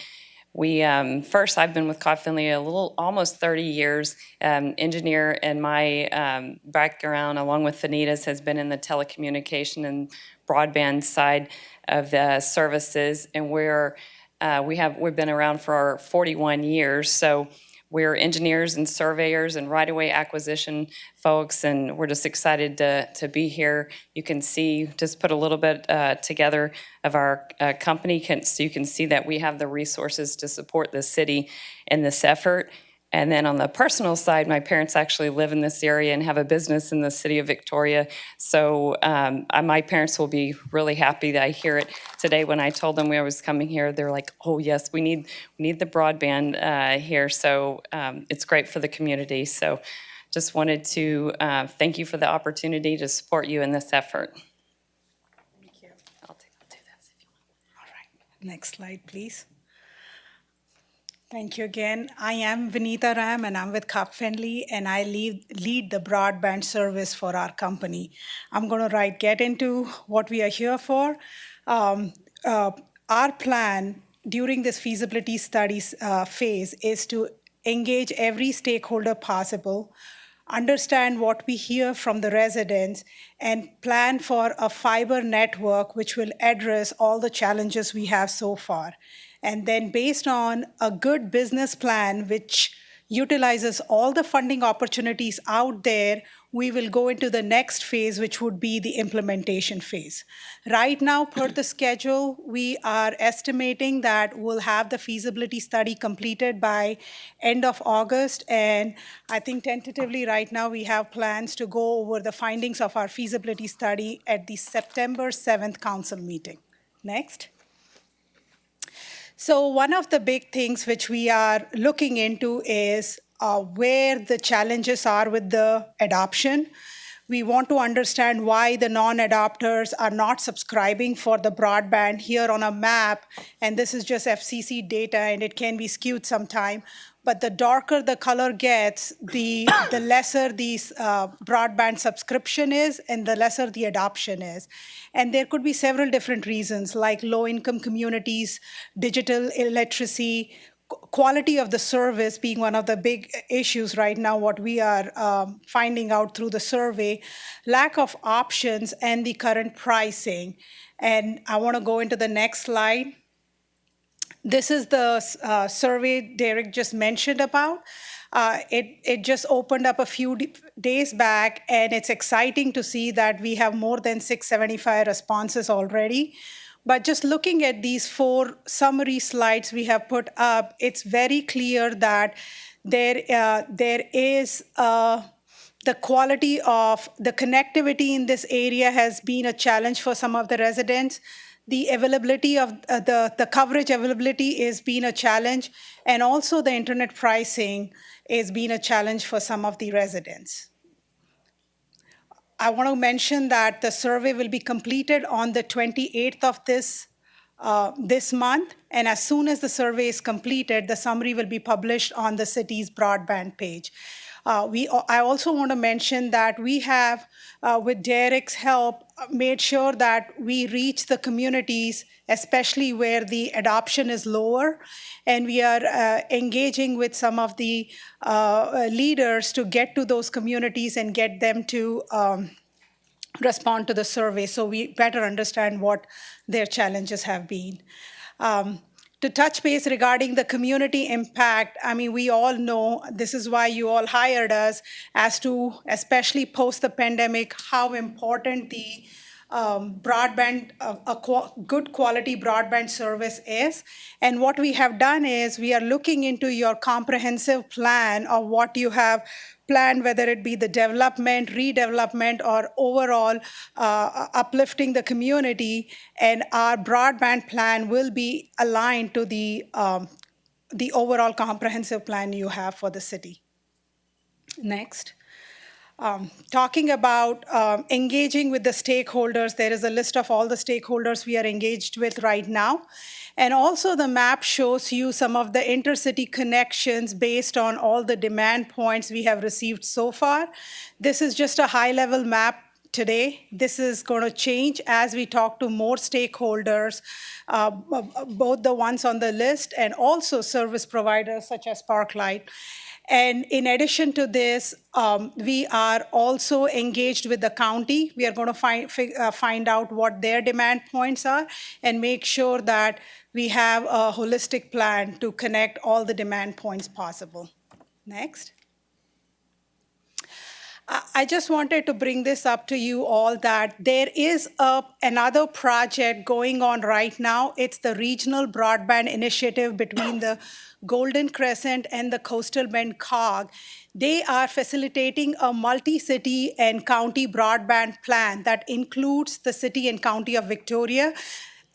We first, I've been with Cobb Finley almost 30 years. Engineer, and my background, along with Vanita's, has been in the telecommunication and broadband side of the services, and we've been around for 41 years. So we're engineers and surveyors and right-of-way acquisition folks, and we're just excited to be here. You can see, just put a little bit together of our company so you can see that we have the resources to support the city in this effort. And then on the personal side, my parents actually live in this area and have a business in the city of Victoria. So my parents will be really happy that I hear it today. When I told them I was coming here, they're like, oh yes, we need the broadband here. So it's great for the community. So just wanted to thank you for the opportunity to support you in this effort. Thank you. I'll do this if you want. All right. Next slide, please. Thank you again. I am Vanita Ram, and I'm with Cobb Finley, and I lead the broadband service for our company. I'm going to get into what we are here for. Our plan during this feasibility studies phase is to engage every stakeholder possible, understand what we hear from the residents, and plan for a fiber network which will address all the challenges we have so far. And then based on a good business plan, which utilizes all the funding opportunities out there, we will go into the next phase, which would be the implementation phase. Right now, per the schedule, we are estimating that we'll have the feasibility study completed by end of August. And I think tentatively right now, we have plans to go over the findings of our feasibility study at the September 7th council meeting. Next. So one of the big things which we are looking into is where the challenges are with the adoption. We want to understand why the non-adopters are not subscribing for the broadband here on a map. And this is just FCC data, and it can be skewed sometime. But the darker the color gets, the lesser the broadband subscription is and the lesser the adoption is. And there could be several different reasons, like low-income communities, digital illiteracy, quality of the service being one of the big issues right now, what we are finding out through the survey, lack of options, and the current pricing. And I want to go into the next slide. This is the survey Derek just mentioned about. It just opened up a few days back, and it's exciting to see that we have more than 675 responses already. But just looking at these 4 summary slides we have put up, it's very clear that there is the quality of the connectivity in this area has been a challenge for some of the residents. The availability of the coverage availability is being a challenge, and also the internet pricing is being a challenge for some of the residents. I want to mention that the survey will be completed on the 28th of this month, and as soon as the survey is completed, the summary will be published on the city's broadband page. I also want to mention that we have, with Derek's help, made sure that we reach the communities, especially where the adoption is lower, and we are engaging with some of the leaders to get to those communities and get them to respond to the survey so we better understand what their challenges have been. To touch base regarding the community impact, I mean, we all know this is why you all hired us, as to, especially post the pandemic, how important the broadband, good quality broadband service is. And what we have done is we are looking into your comprehensive plan of what you have planned, whether it be the development, redevelopment, or overall uplifting the community. And our broadband plan will be aligned to the overall comprehensive plan you have for the city. Next. Talking about engaging with the stakeholders, there is a list of all the stakeholders we are engaged with right now. And also the map shows you some of the intercity connections based on all the demand points we have received so far. This is just a high-level map today. This is going to change as we talk to more stakeholders, both the ones on the list and also service providers such as Parklight. And in addition to this, we are also engaged with the county. We are going to find out what their demand points are and make sure that we have a holistic plan to connect all the demand points possible. Next. I just wanted to bring this up to you all that there is another project going on right now. It's the Regional Broadband Initiative between the Golden Crescent and the Coastal Bend COG. They are facilitating a multi-city and county broadband plan that includes the city and county of Victoria.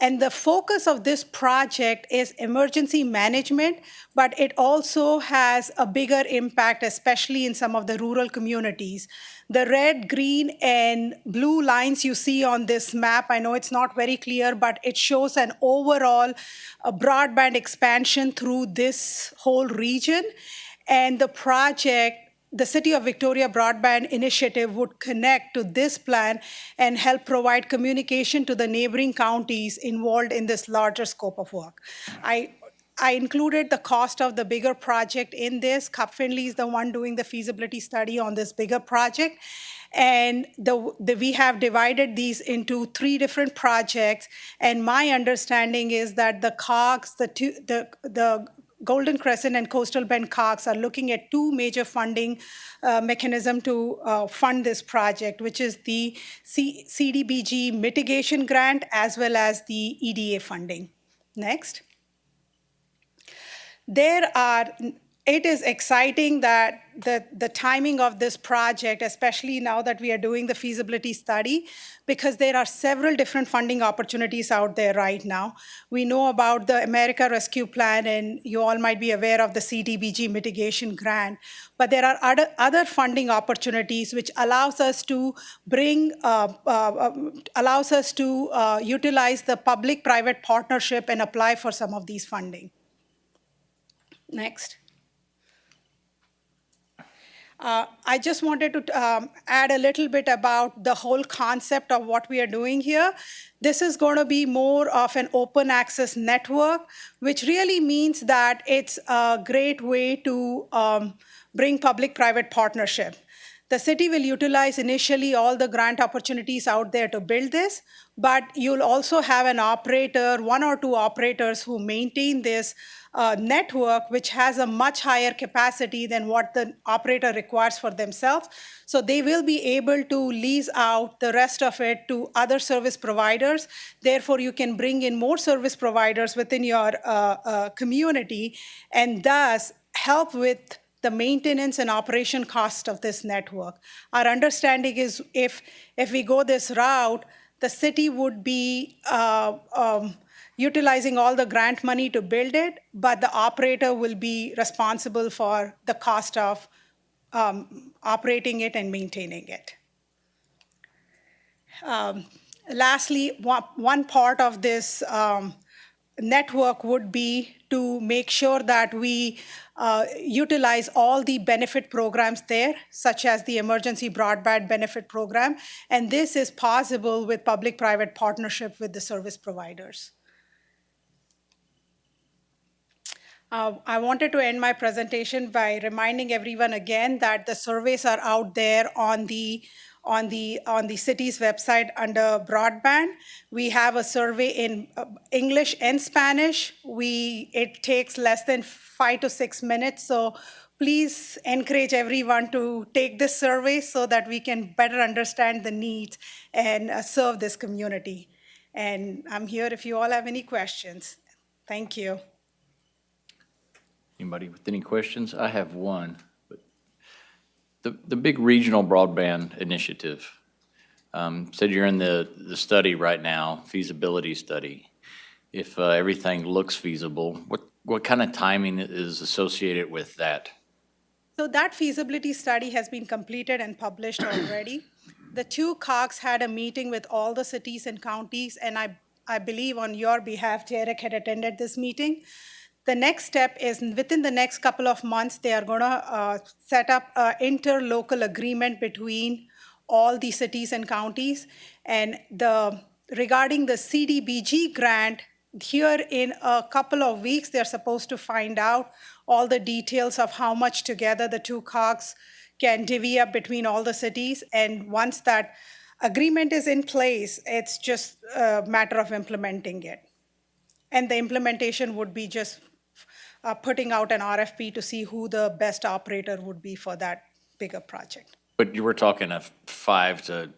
And the focus of this project is emergency management, but it also has a bigger impact, especially in some of the rural communities. The red, green, and blue lines you see on this map, I know it's not very clear, but it shows an overall broadband expansion through this whole region. And the project, the City of Victoria Broadband Initiative, would connect to this plan and help provide communication to the neighboring counties involved in this larger scope of work. I included the cost of the bigger project in this. Cup Finley is the one doing the feasibility study on this bigger project. And we have divided these into 3 different projects. And my understanding is that the COGS, the Golden Crescent and Coastal Bend COGS are looking at 2 major funding mechanisms to fund this project, which is the CDBG mitigation grant as well as the EDA funding. Next. It is exciting that the timing of this project, especially now that we are doing the feasibility study, because there are several different funding opportunities out there right now. We know about the America Rescue Plan, and you all might be aware of the CDBG mitigation grant. But there are other funding opportunities which allows us to utilize the public-private partnership and apply for some of these funding. Next. I just wanted to add a little bit about the whole concept of what we are doing here. This is going to be more of an open access network, which really means that it's a great way to bring public-private partnership. The city will utilize initially all the grant opportunities out there to build this, but you'll also have an operator, 1 or 2 operators who maintain this network, which has a much higher capacity than what the operator requires for themselves. So they will be able to lease out the rest of it to other service providers. Therefore, you can bring in more service providers within your community and thus help with the maintenance and operation cost of this network. Our understanding is if we go this route, the city would be utilizing all the grant money to build it, but the operator will be responsible for the cost of operating it and maintaining it. Lastly, one part of this network would be to make sure that we utilize all the benefit programs there, such as the Emergency Broadband Benefit Program, and this is possible with public-private partnership with the service providers. I wanted to end my presentation by reminding everyone again that the surveys are out there on the city's website under broadband. We have a survey in English and Spanish. It takes less than 5 to 6 minutes, so please encourage everyone to take this survey so that we can better understand the needs and serve this community. And I'm here if you all have any questions. Thank you. Anybody with any questions? I have one. The big regional broadband initiative, said you're in the study right now, feasibility study. If everything looks feasible, what kind of timing is associated with that? So that feasibility study has been completed and published already. The two COGs had a meeting with all the cities and counties, and I believe on your behalf, Derek had attended this meeting. The next step is within the next couple of months, they are gonna set up an interlocal agreement between all the cities and counties. And regarding the CDBG grant, here in a couple of weeks, they're supposed to find out all the details of how much together the two COGs can divvy up between all the cities. And once that agreement is in place, it's just a matter of implementing it. And the implementation would be just putting out an RFP to see who the best operator would be for that bigger project. But you were talking a 5 to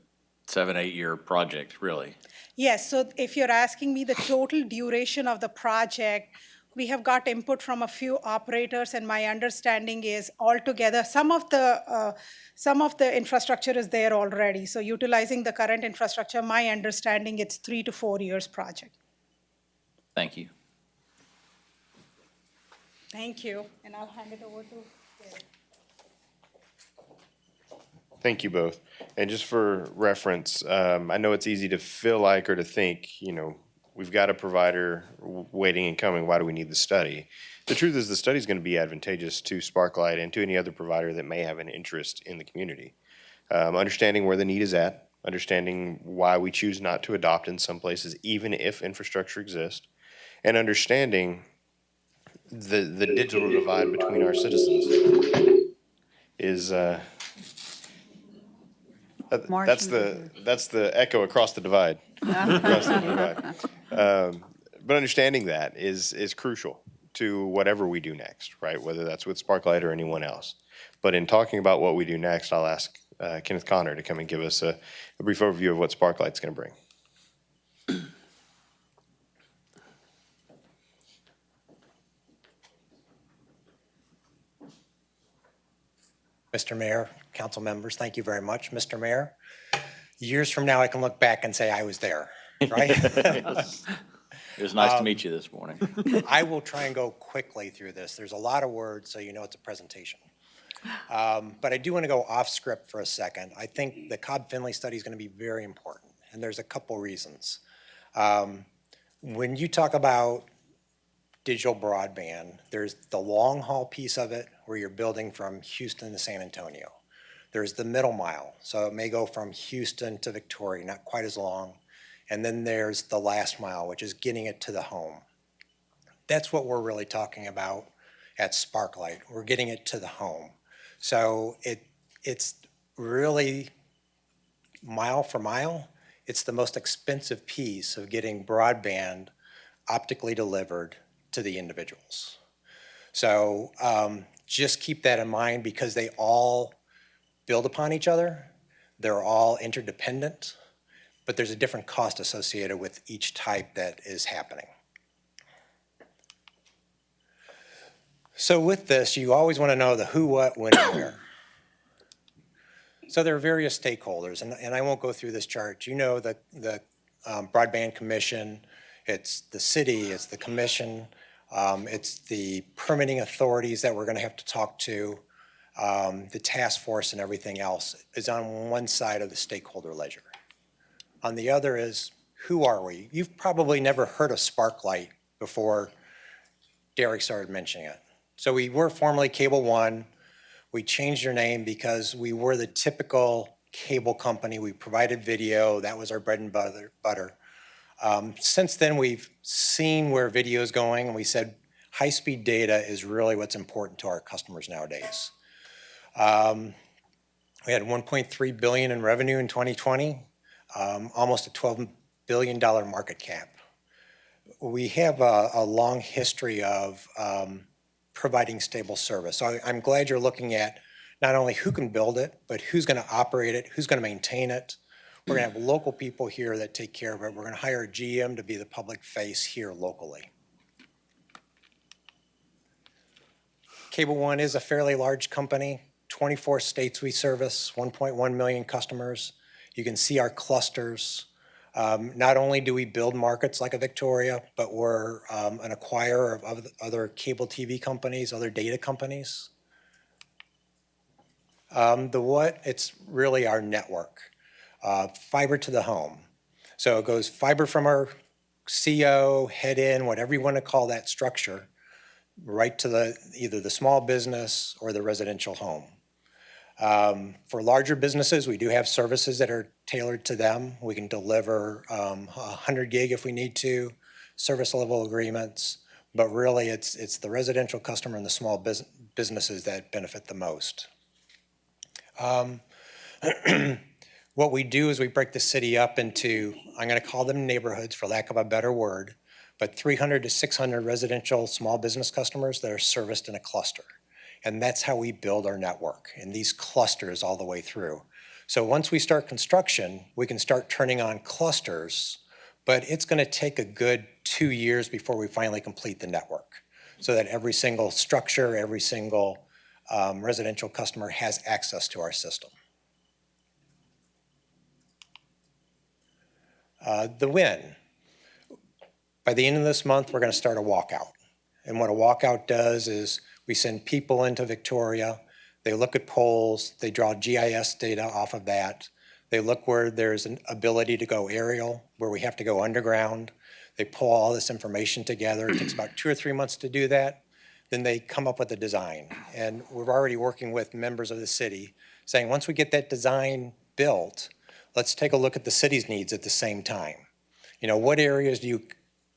7, 8 year project, really. Yes, so if you're asking me the total duration of the project, we have got input from a few operators, and my understanding is altogether, some of the infrastructure is there already. So utilizing the current infrastructure, my understanding it's 3 to 4 years project. Thank you. Thank you, and I'll hand it over to Derek. Thank you both. And just for reference, I know it's easy to feel like or to think, we've got a provider waiting and coming. Why do we need the study? The truth is the study is going to be advantageous to Sparklight and to any other provider that may have an interest in the community. Understanding where the need is at, understanding why we choose not to adopt in some places, even if infrastructure exists, and understanding the digital divide between our citizens is that's the echo across the divide. But understanding that is crucial to whatever we do next, right? Whether that's with Sparklight or anyone else. But in talking about what we do next, I'll ask Kenneth Connor to come and give us a brief overview of what Sparklight's going to bring. Mr. Mayor, council members, thank you very much. Mr. Mayor, years from now, I can look back and say I was there, right? It was nice to meet you this morning. I will try and go quickly through this. There's a lot of words, so you know it's a presentation. But I do want to go off script for a second. I think the Cobb-Finley study is going to be very important, and there's a couple reasons. When you talk about digital broadband, there's the long haul piece of it where you're building from Houston to San Antonio. There's the middle mile, so it may go from Houston to Victoria, not quite as long. And then there's the last mile, which is getting it to the home. That's what we're really talking about at Sparklight. We're getting it to the home. So it's really mile for mile, it's the most expensive piece of getting broadband optically delivered to the individuals. So just keep that in mind because they all build upon each other. They're all interdependent, but there's a different cost associated with each type that is happening. So with this, you always want to know the who, what, when, and where. So there are various stakeholders, and I won't go through this chart. You know the Broadband Commission, it's the city, it's the commission, it's the permitting authorities that we're going to have to talk to, the task force and everything else is on one side of the stakeholder ledger. On the other is, who are we? You've probably never heard of Sparklight before Derek started mentioning it. So we were formerly Cable One. We changed our name because we were the typical cable company. We provided video. That was our bread and butter. Since then, we've seen where video is going, and we said high-speed data is really what's important to our customers nowadays. We had $1.3 billion in revenue in 2020, almost a $12 billion market cap. We have a long history of providing stable service. So I'm glad you're looking at not only who can build it, but who's going to operate it, who's going to maintain it. We're going to have local people here that take care of it. We're going to hire a GM to be the public face here locally. Cable One is a fairly large company, 24 states we service, 1.1 million customers. You can see our clusters. Not only do we build markets like a Victoria, but we're an acquirer of other cable TV companies, other data companies. The what, it's really our network, fiber to the home. So it goes fiber from our CO, head in, whatever you want to call that structure, right to either the small business or the residential home. For larger businesses, we do have services that are tailored to them. We can deliver 100 gig if we need to, service level agreements, but really it's the residential customer and the small businesses that benefit the most. What we do is we break the city up into, I'm going to call them neighborhoods for lack of a better word, but 300 to 600 residential small business customers that are serviced in a cluster. And that's how we build our network, in these clusters all the way through. So once we start construction, we can start turning on clusters, but it's going to take a good 2 years before we finally complete the network, so that every single structure, every single residential customer has access to our system. The win. By the end of this month, we're going to start a walkout. And what a walkout does is we send people into Victoria, they look at polls, they draw GIS data off of that, they look where there's an ability to go aerial, where we have to go underground, they pull all this information together. It takes about 2 or 3 months to do that. Then they come up with a design. And we're already working with members of the city saying, once we get that design built, let's take a look at the city's needs at the same time. You know, what areas do you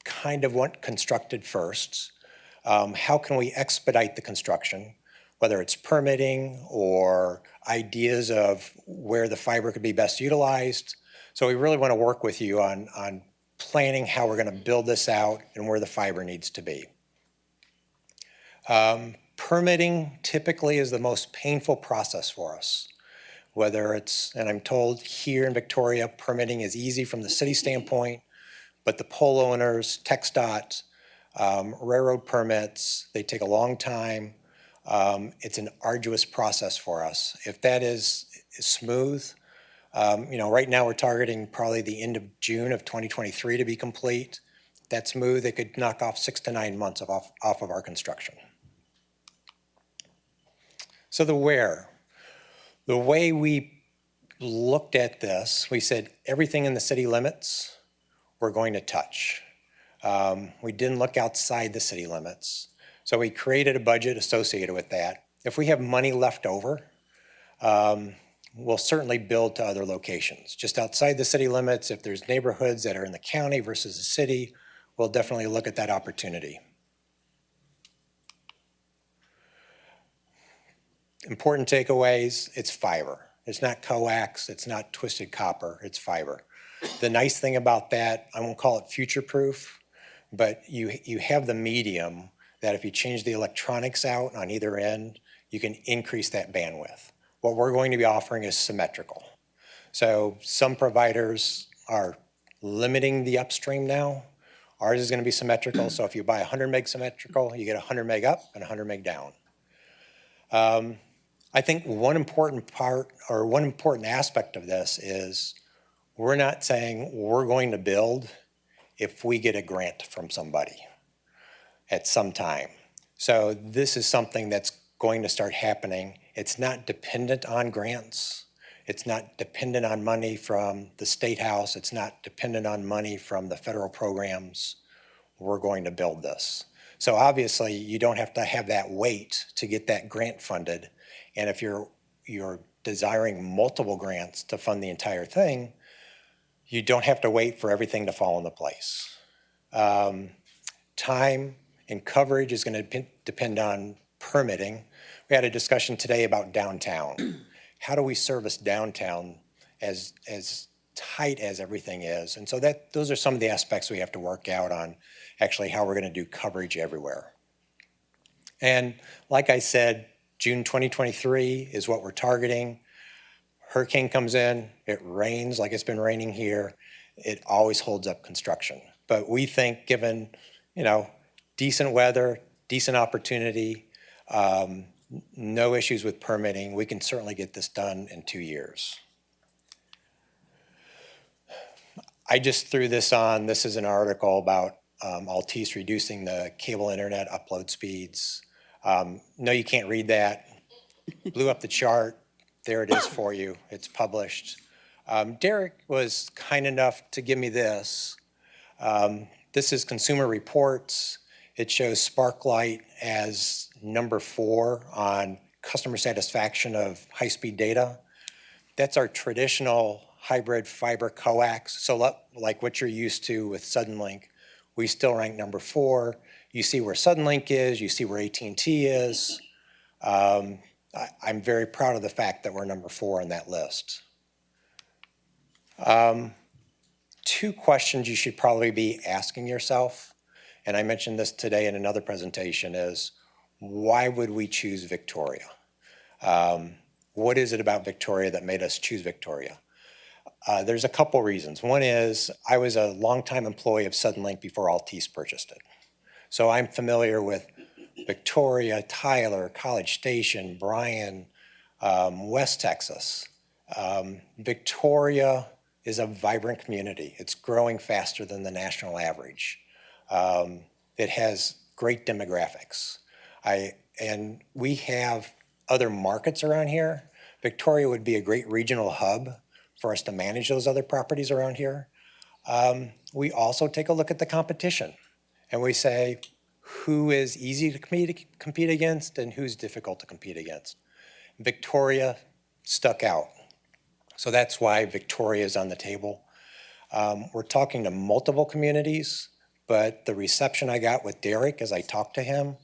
kind of want constructed first? How can we expedite the construction, whether it's permitting or ideas of where the fiber could be best utilized? So we really want to work with you on planning how we're going to build this out and where the fiber needs to be. Permitting typically is the most painful process for us. Whether it's, and I'm told here in Victoria, permitting is easy from the city standpoint, but the pole owners, TxDOT, railroad permits, they take a long time. It's an arduous process for us. If that is smooth, you know, right now we're targeting probably the end of June of 2023 to be complete. If that's smooth, it could knock off 6 to 9 months off of our construction. So the where. The way we looked at this, we said everything in the city limits we're going to touch. We didn't look outside the city limits. So we created a budget associated with that. If we have money left over, we'll certainly build to other locations. Just outside the city limits, if there's neighborhoods that are in the county versus the city, we'll definitely look at that opportunity. Important takeaways, it's fiber. It's not coax, it's not twisted copper, it's fiber. The nice thing about that, I won't call it future-proof, but you have the medium that if you change the electronics out on either end, you can increase that bandwidth. What we're going to be offering is symmetrical. So some providers are limiting the upstream now. Ours is going to be symmetrical, so if you buy 100 meg symmetrical, you get 100 meg up and 100 meg down. I think one important part or one important aspect of this is we're not saying we're going to build if we get a grant from somebody at some time. So this is something that's going to start happening. It's not dependent on grants. It's not dependent on money from the State House. It's not dependent on money from the federal programs. We're going to build this. So obviously you don't have to have that wait to get that grant funded. And if you're desiring multiple grants to fund the entire thing, you don't have to wait for everything to fall into place. Time and coverage is going to depend on permitting. We had a discussion today about downtown. How do we service downtown as tight as everything is? And so those are some of the aspects we have to work out on actually how we're going to do coverage everywhere. And like I said, June 2023 is what we're targeting. Hurricane comes in, it rains like it's been raining here. It always holds up construction. But we think given, you know, decent weather, decent opportunity, no issues with permitting, we can certainly get this done in 2 years. I just threw this on. This is an article about Altice reducing the cable internet upload speeds. No, you can't read that. Blew up the chart. There it is for you. It's published. Derek was kind enough to give me this. This is Consumer Reports. It shows Sparklight as number 4 on customer satisfaction of high-speed data. That's our traditional hybrid fiber coax. So like what you're used to with Suddenlink, we still rank number 4. You see where Suddenlink is, you see where AT&T is. I'm very proud of the fact that we're number 4 on that list. 2 questions you should probably be asking yourself, and I mentioned this today in another presentation, is why would we choose Victoria? What is it about Victoria that made us choose Victoria? There's a couple reasons. One is I was a longtime employee of Suddenlink before Altice purchased it. So I'm familiar with Victoria, Tyler, College Station, Bryan, West Texas. Victoria is a vibrant community. It's growing faster than the national average. It has great demographics. And we have other markets around here. Victoria would be a great regional hub for us to manage those other properties around here. We also take a look at the competition and we say, who is easy to compete against and who's difficult to compete against? Victoria stuck out. So that's why Victoria is on the table. We're talking to multiple communities, but the reception I got with Derek as I talked to him,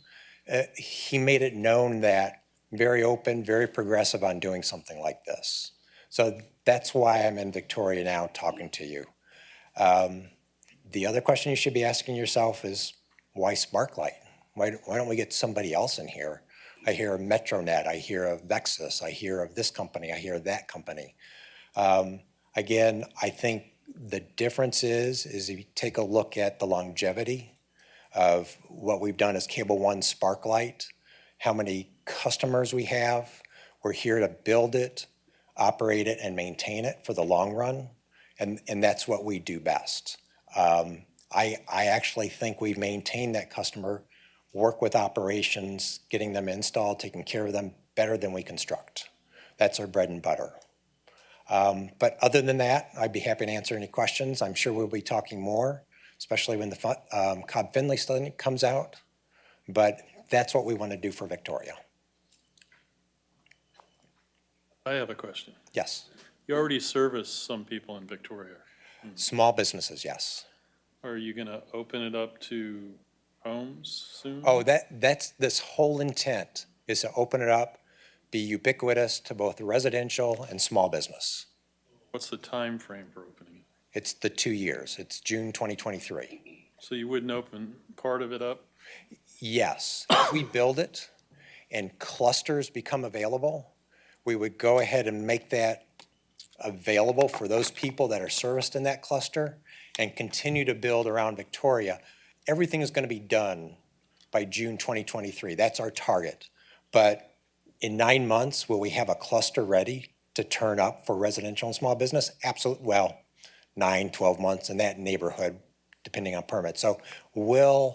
he made it known that very open, very progressive on doing something like this. So that's why I'm in Victoria now talking to you. The other question you should be asking yourself is, why Sparklight? Why don't we get somebody else in here? I hear of Metronet, I hear of Vexus, I hear of this company, I hear of that company. Again, I think the difference is if you take a look at the longevity of what we've done as Cable One Sparklight, how many customers we have. We're here to build it, operate it, and maintain it for the long run, and that's what we do best. I actually think we maintain that customer, work with operations, getting them installed, taking care of them better than we construct. That's our bread and butter. But other than that, I'd be happy to answer any questions. I'm sure we'll be talking more, especially when the Cobb-Finley study comes out. But that's what we want to do for Victoria. I have a question. Yes. You already service some people in Victoria. Small businesses, yes. Are you going to open it up to homes soon? Oh, that's this whole intent is to open it up, be ubiquitous to both residential and small business. What's the time frame for opening it? It's the 2 years. It's June 2023. So you wouldn't open part of it up? Yes. If we build it and clusters become available, we would go ahead and make that available for those people that are serviced in that cluster and continue to build around Victoria. Everything is going to be done by June 2023. That's our target. But in 9 months, will we have a cluster ready to turn up for residential and small business? Absolutely. Well, 9, 12 months in that neighborhood, depending on permits. So we'll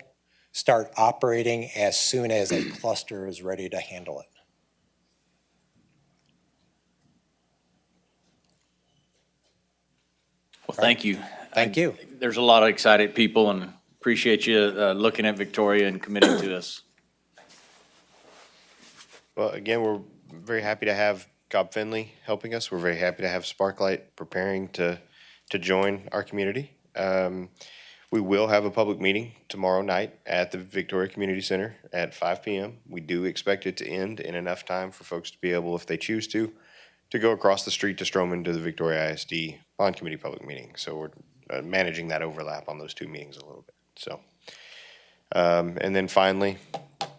start operating as soon as a cluster is ready to handle it. Well, thank you. Thank you. There's a lot of excited people, and appreciate you looking at Victoria and committing to us. Well, again, we're very happy to have Cobb-Finley helping us. We're very happy to have Sparklight preparing to join our community. We will have a public meeting tomorrow night at the Victoria Community Center at 5 p.m. We do expect it to end in enough time for folks to be able, if they choose to go across the street to Stroman to the Victoria ISD Bond Committee public meeting. So we're managing that overlap on those two meetings a little bit. So, and then finally,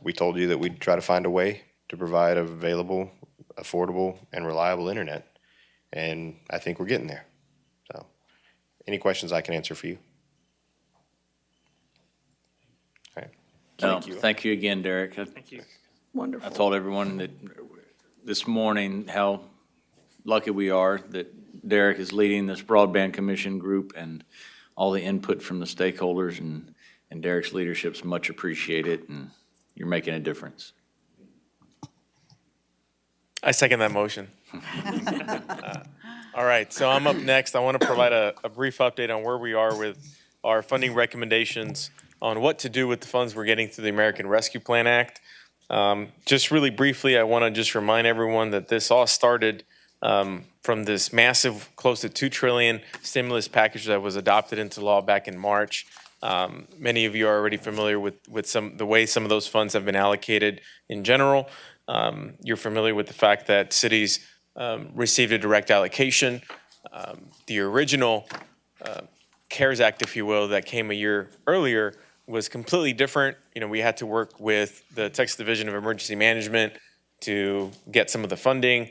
we told you that we'd try to find a way to provide available, affordable, and reliable internet. And I think we're getting there. So any questions I can answer for you? All right. Thank you again, Derek. Thank you. Wonderful. I told everyone that this morning how lucky we are that Derek is leading this broadband commission group, and all the input from the stakeholders, and Derek's leadership's much appreciated, and you're making a difference. I second that motion. All right, so I'm up next. I want to provide a brief update on where we are with our funding recommendations on what to do with the funds we're getting through the American Rescue Plan Act. Just really briefly, I want to just remind everyone that this all started from this massive, close to $2 trillion stimulus package that was adopted into law back in March. Many of you are already familiar with the way some of those funds have been allocated in general. You're familiar with the fact that cities received a direct allocation. The original CARES Act, if you will, that came a year earlier was completely different. We had to work with the Texas Division of Emergency Management to get some of the funding.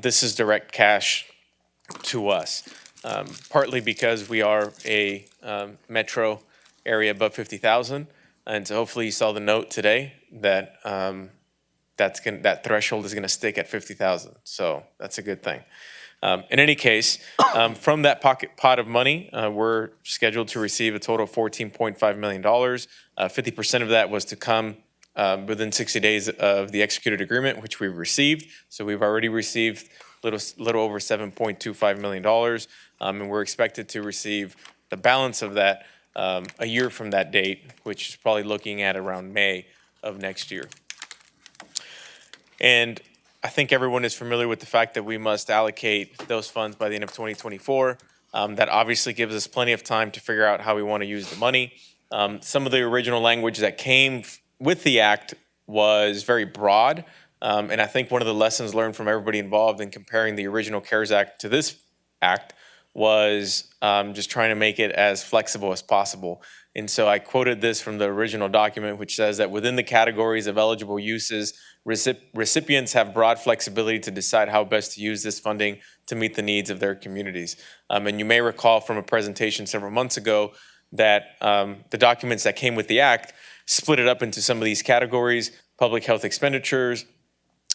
This is direct cash to us, partly because we are a metro area above 50,000. And so hopefully you saw the note today that that threshold is going to stick at 50,000. So that's a good thing. In any case, from that pot of money, we're scheduled to receive a total of $14.5 million. 50% of that was to come within 60 days of the executed agreement, which we've received. So we've already received little over $7.25 million, and we're expected to receive the balance of that a year from that date, which is probably looking at around May of next year. And I think everyone is familiar with the fact that we must allocate those funds by the end of 2024. That obviously gives us plenty of time to figure out how we want to use the money. Some of the original language that came with the act was very broad. And I think one of the lessons learned from everybody involved in comparing the original CARES Act to this act was just trying to make it as flexible as possible. And so I quoted this from the original document, which says that within the categories of eligible uses, recipients have broad flexibility to decide how best to use this funding to meet the needs of their communities. And you may recall from a presentation several months ago that the documents that came with the act split it up into some of these categories: public health expenditures,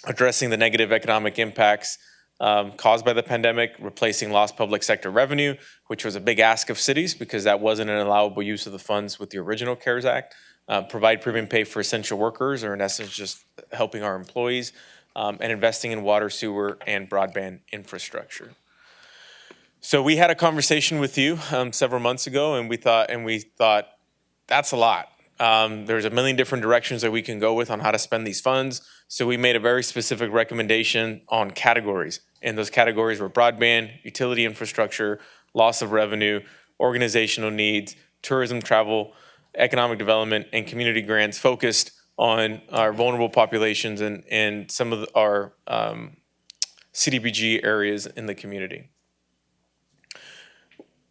addressing the negative economic impacts caused by the pandemic, replacing lost public sector revenue, which was a big ask of cities because that wasn't an allowable use of the funds with the original CARES Act. Provide premium pay for essential workers, or in essence, just helping our employees, and investing in water, sewer, and broadband infrastructure. So we had a conversation with you several months ago, and we thought that's a lot. There's a million different directions that we can go with on how to spend these funds. So we made a very specific recommendation on categories. And those categories were broadband, utility infrastructure, loss of revenue, organizational needs, tourism, travel, economic development, and community grants focused on our vulnerable populations and some of our CDBG areas in the community.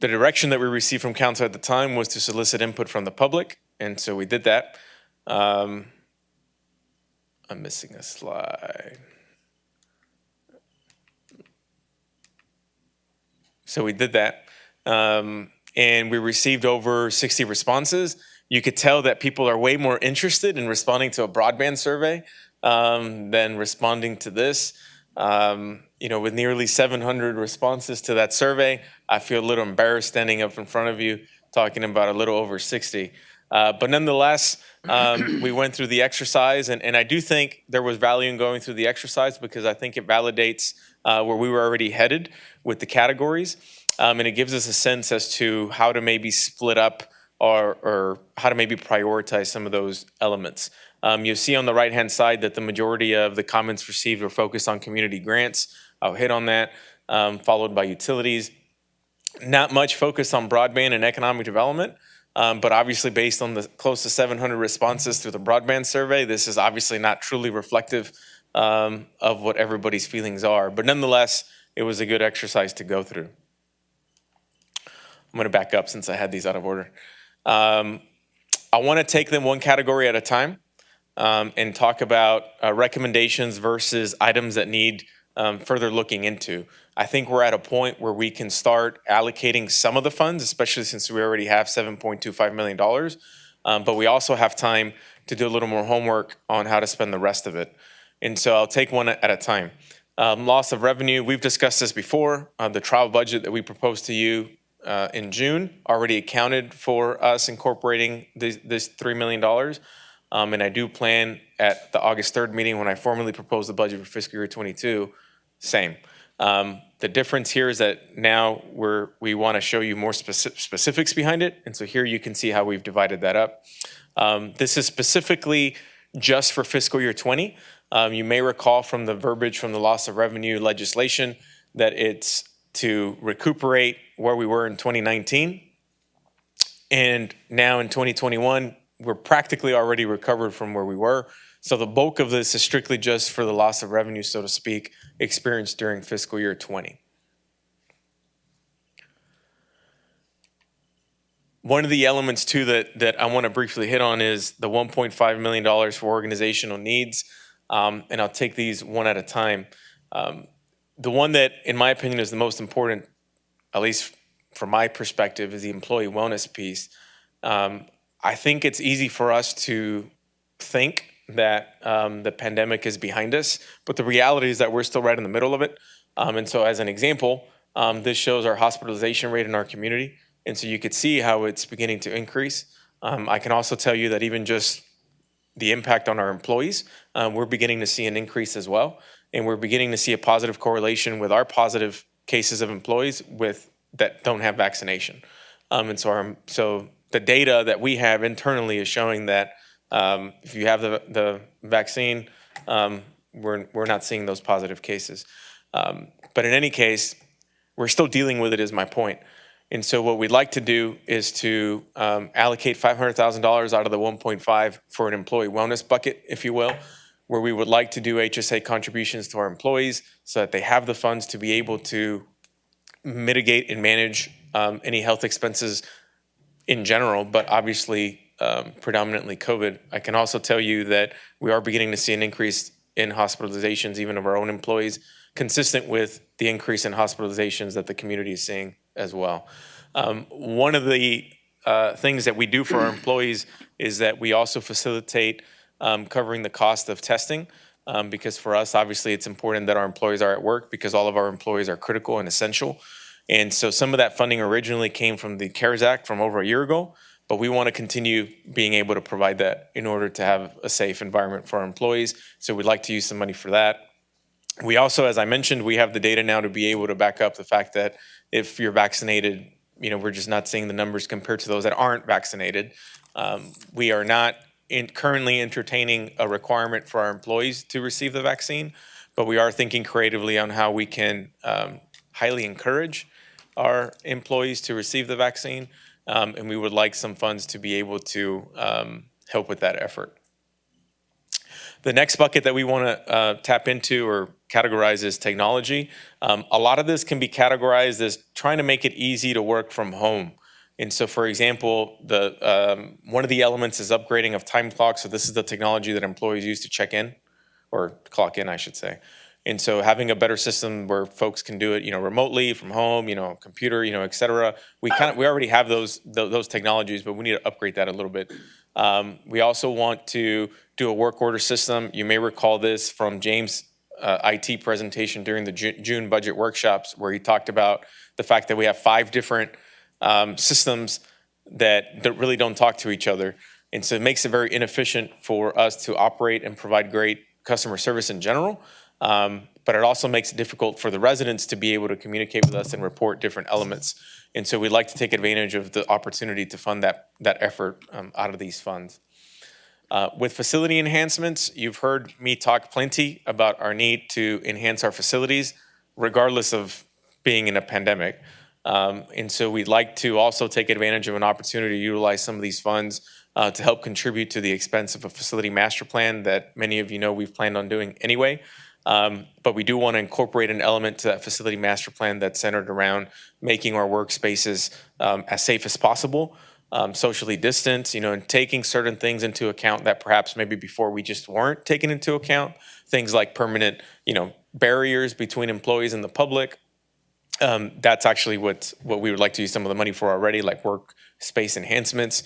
The direction that we received from council at the time was to solicit input from the public, and so we did that. I'm missing a slide. So we did that, and we received over 60 responses. You could tell that people are way more interested in responding to a broadband survey than responding to this. With nearly 700 responses to that survey, I feel a little embarrassed standing up in front of you talking about a little over 60. But nonetheless, we went through the exercise, and I do think there was value in going through the exercise because I think it validates where we were already headed with the categories, and it gives us a sense as to how to maybe split up or how to maybe prioritize some of those elements. You'll see on the right-hand side that the majority of the comments received were focused on community grants. I'll hit on that, followed by utilities. Not much focus on broadband and economic development, but obviously based on the close to 700 responses through the broadband survey, this is obviously not truly reflective of what everybody's feelings are. But nonetheless, it was a good exercise to go through. I'm going to back up since I had these out of order. I want to take them one category at a time and talk about recommendations versus items that need further looking into. I think we're at a point where we can start allocating some of the funds, especially since we already have $7.25 million. But we also have time to do a little more homework on how to spend the rest of it. And so I'll take one at a time. Loss of revenue, we've discussed this before. The trial budget that we proposed to you in June already accounted for us incorporating this $3 million. And I do plan at the August 3rd meeting when I formally propose the budget for fiscal year 22 same. The difference here is that now we want to show you more specifics behind it. And so here you can see how we've divided that up. This is specifically just for fiscal year 20. You may recall from the verbiage from the loss of revenue legislation that it's to recuperate where we were in 2019. And now in 2021, we're practically already recovered from where we were. So the bulk of this is strictly just for the loss of revenue, so to speak, experienced during fiscal year 20. One of the elements too that I want to briefly hit on is the $1.5 million for organizational needs. And I'll take these one at a time. The one that, in my opinion, is the most important, at least from my perspective, is the employee wellness piece. I think it's easy for us to think that the pandemic is behind us, but the reality is that we're still right in the middle of it. And so as an example, this shows our hospitalization rate in our community. And so you could see how it's beginning to increase. I can also tell you that even just the impact on our employees, we're beginning to see an increase as well. And we're beginning to see a positive correlation with our positive cases of employees that don't have vaccination. And so the data that we have internally is showing that if you have the vaccine, we're not seeing those positive cases. But in any case, we're still dealing with it, is my point. And so what we'd like to do is to allocate $500,000 out of the 1.5 for an employee wellness bucket, if you will, where we would like to do HSA contributions to our employees so that they have the funds to be able to mitigate and manage any health expenses in general, but obviously predominantly COVID. I can also tell you that we are beginning to see an increase in hospitalizations, even of our own employees, consistent with the increase in hospitalizations that the community is seeing as well. One of the things that we do for our employees is that we also facilitate covering the cost of testing, because for us, obviously, it's important that our employees are at work because all of our employees are critical and essential. And so some of that funding originally came from the CARES Act from over a year ago, but we want to continue being able to provide that in order to have a safe environment for our employees. So we'd like to use some money for that. We also, as I mentioned, we have the data now to be able to back up the fact that if you're vaccinated, we're just not seeing the numbers compared to those that aren't vaccinated. We are not currently entertaining a requirement for our employees to receive the vaccine, but we are thinking creatively on how we can highly encourage our employees to receive the vaccine, and we would like some funds to be able to help with that effort. The next bucket that we want to tap into or categorize is technology. A lot of this can be categorized as trying to make it easy to work from home. And so, for example, one of the elements is upgrading of time clocks. So this is the technology that employees use to check in, or clock in, I should say. And so having a better system where folks can do it, remotely from home, computer, et cetera. We already have those technologies, but we need to upgrade that a little bit. We also want to do a work order system. You may recall this from James' IT presentation during the June budget workshops, where he talked about the fact that we have 5 different systems that really don't talk to each other. And so it makes it very inefficient for us to operate and provide great customer service in general. But it also makes it difficult for the residents to be able to communicate with us and report different elements. And so we'd like to take advantage of the opportunity to fund that effort out of these funds. With facility enhancements, you've heard me talk plenty about our need to enhance our facilities, regardless of being in a pandemic. And so we'd like to also take advantage of an opportunity to utilize some of these funds to help contribute to the expense of a facility master plan that many of you know we've planned on doing anyway. But we do want to incorporate an element to that facility master plan that's centered around making our workspaces as safe as possible, socially distanced, and taking certain things into account that perhaps maybe before we just weren't taken into account. Things like permanent, barriers between employees and the public. That's actually what we would like to use some of the money for already, like workspace enhancements.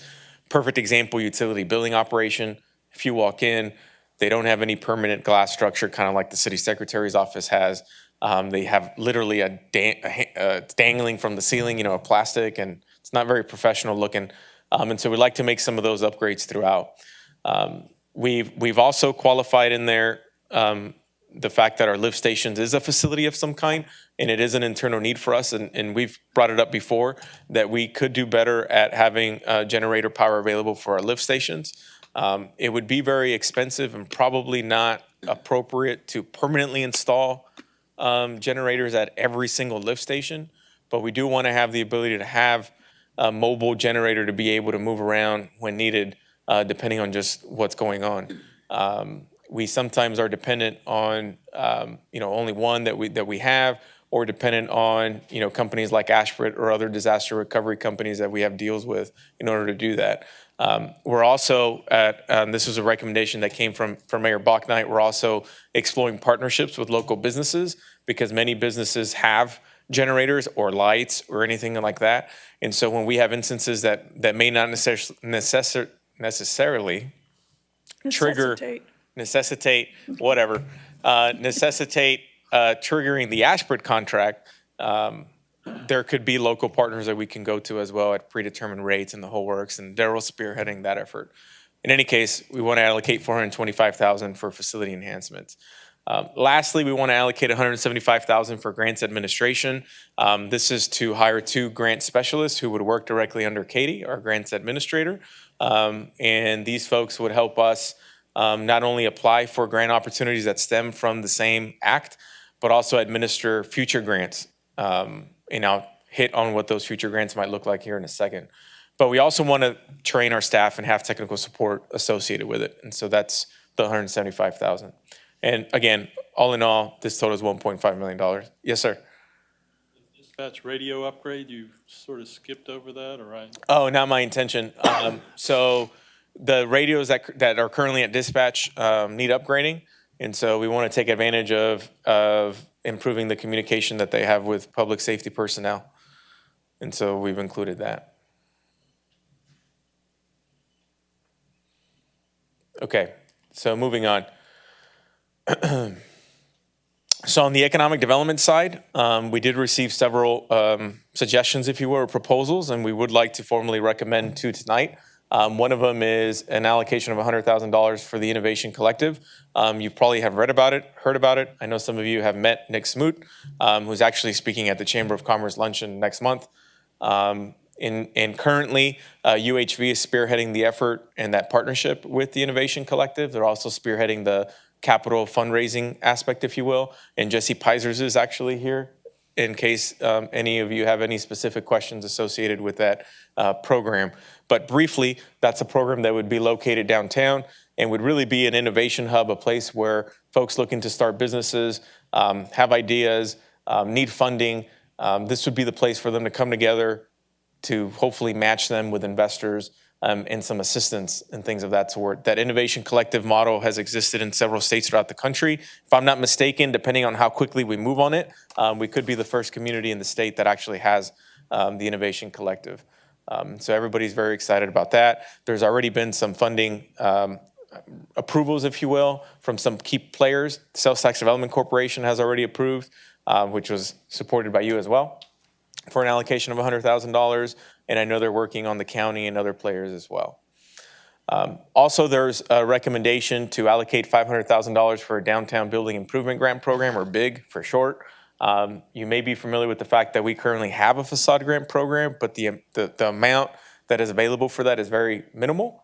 Perfect example, utility billing operation. If you walk in, they don't have any permanent glass structure, kind of like the city secretary's office has. They have literally dangling from the ceiling, a plastic, and it's not very professional looking. And so we'd like to make some of those upgrades throughout. We've also qualified in there the fact that our lift stations is a facility of some kind, and it is an internal need for us, and we've brought it up before, that we could do better at having generator power available for our lift stations. It would be very expensive and probably not appropriate to permanently install generators at every single lift station, but we do want to have the ability to have a mobile generator to be able to move around when needed, depending on just what's going on. We sometimes are dependent on, only one that we have, or dependent on, companies like Ashford or other disaster recovery companies that we have deals with in order to do that. We're also this is a recommendation that came from Mayor Bachnight. We're also exploring partnerships with local businesses, because many businesses have generators or lights or anything like that. And so when we have instances that may not necessarily necessitate triggering the Ashford contract, there could be local partners that we can go to as well at predetermined rates and the whole works, and Daryl's spearheading that effort. In any case, we want to allocate $425,000 for facility enhancements. Lastly, we want to allocate $175,000 for grants administration. This is to hire 2 grant specialists who would work directly under Katie, our grants administrator. And these folks would help us not only apply for grant opportunities that stem from the same act, but also administer future grants. And I'll hit on what those future grants might look like here in a second. But we also want to train our staff and have technical support associated with it. And so that's the $175,000. And again, all in all, this totals $1.5 million. Yes, sir. Dispatch radio upgrade, you sort of skipped over that, or right? Oh, not my intention. So the radios that are currently at dispatch need upgrading. And so we want to take advantage of improving the communication that they have with public safety personnel. And so we've included that. Okay, so moving on. So on the economic development side, we did receive several suggestions, if you will, or proposals, and we would like to formally recommend 2 tonight. One of them is an allocation of $100,000 for the Innovation Collective. You probably have read about it, heard about it. I know some of you have met Nick Smoot, who's actually speaking at the Chamber of Commerce luncheon next month. And currently, UHV is spearheading the effort and that partnership with the Innovation Collective. They're also spearheading the capital fundraising aspect, if you will. And Jesse Peisers is actually here in case any of you have any specific questions associated with that program. But briefly, that's a program that would be located downtown and would really be an innovation hub, a place where folks looking to start businesses, have ideas, need funding. This would be the place for them to come together to hopefully match them with investors and some assistance and things of that sort. That Innovation Collective model has existed in several states throughout the country. If I'm not mistaken, depending on how quickly we move on it, we could be the first community in the state that actually has the Innovation Collective. So everybody's very excited about that. There's already been some funding approvals, if you will, from some key players. Sales Tax Development Corporation has already approved, which was supported by you as well, for an allocation of $100,000. And I know they're working on the county and other players as well. Also, there's a recommendation to allocate $500,000 for a Downtown Building Improvement Grant Program, or BIG for short. You may be familiar with the fact that we currently have a facade grant program, but the amount that is available for that is very minimal.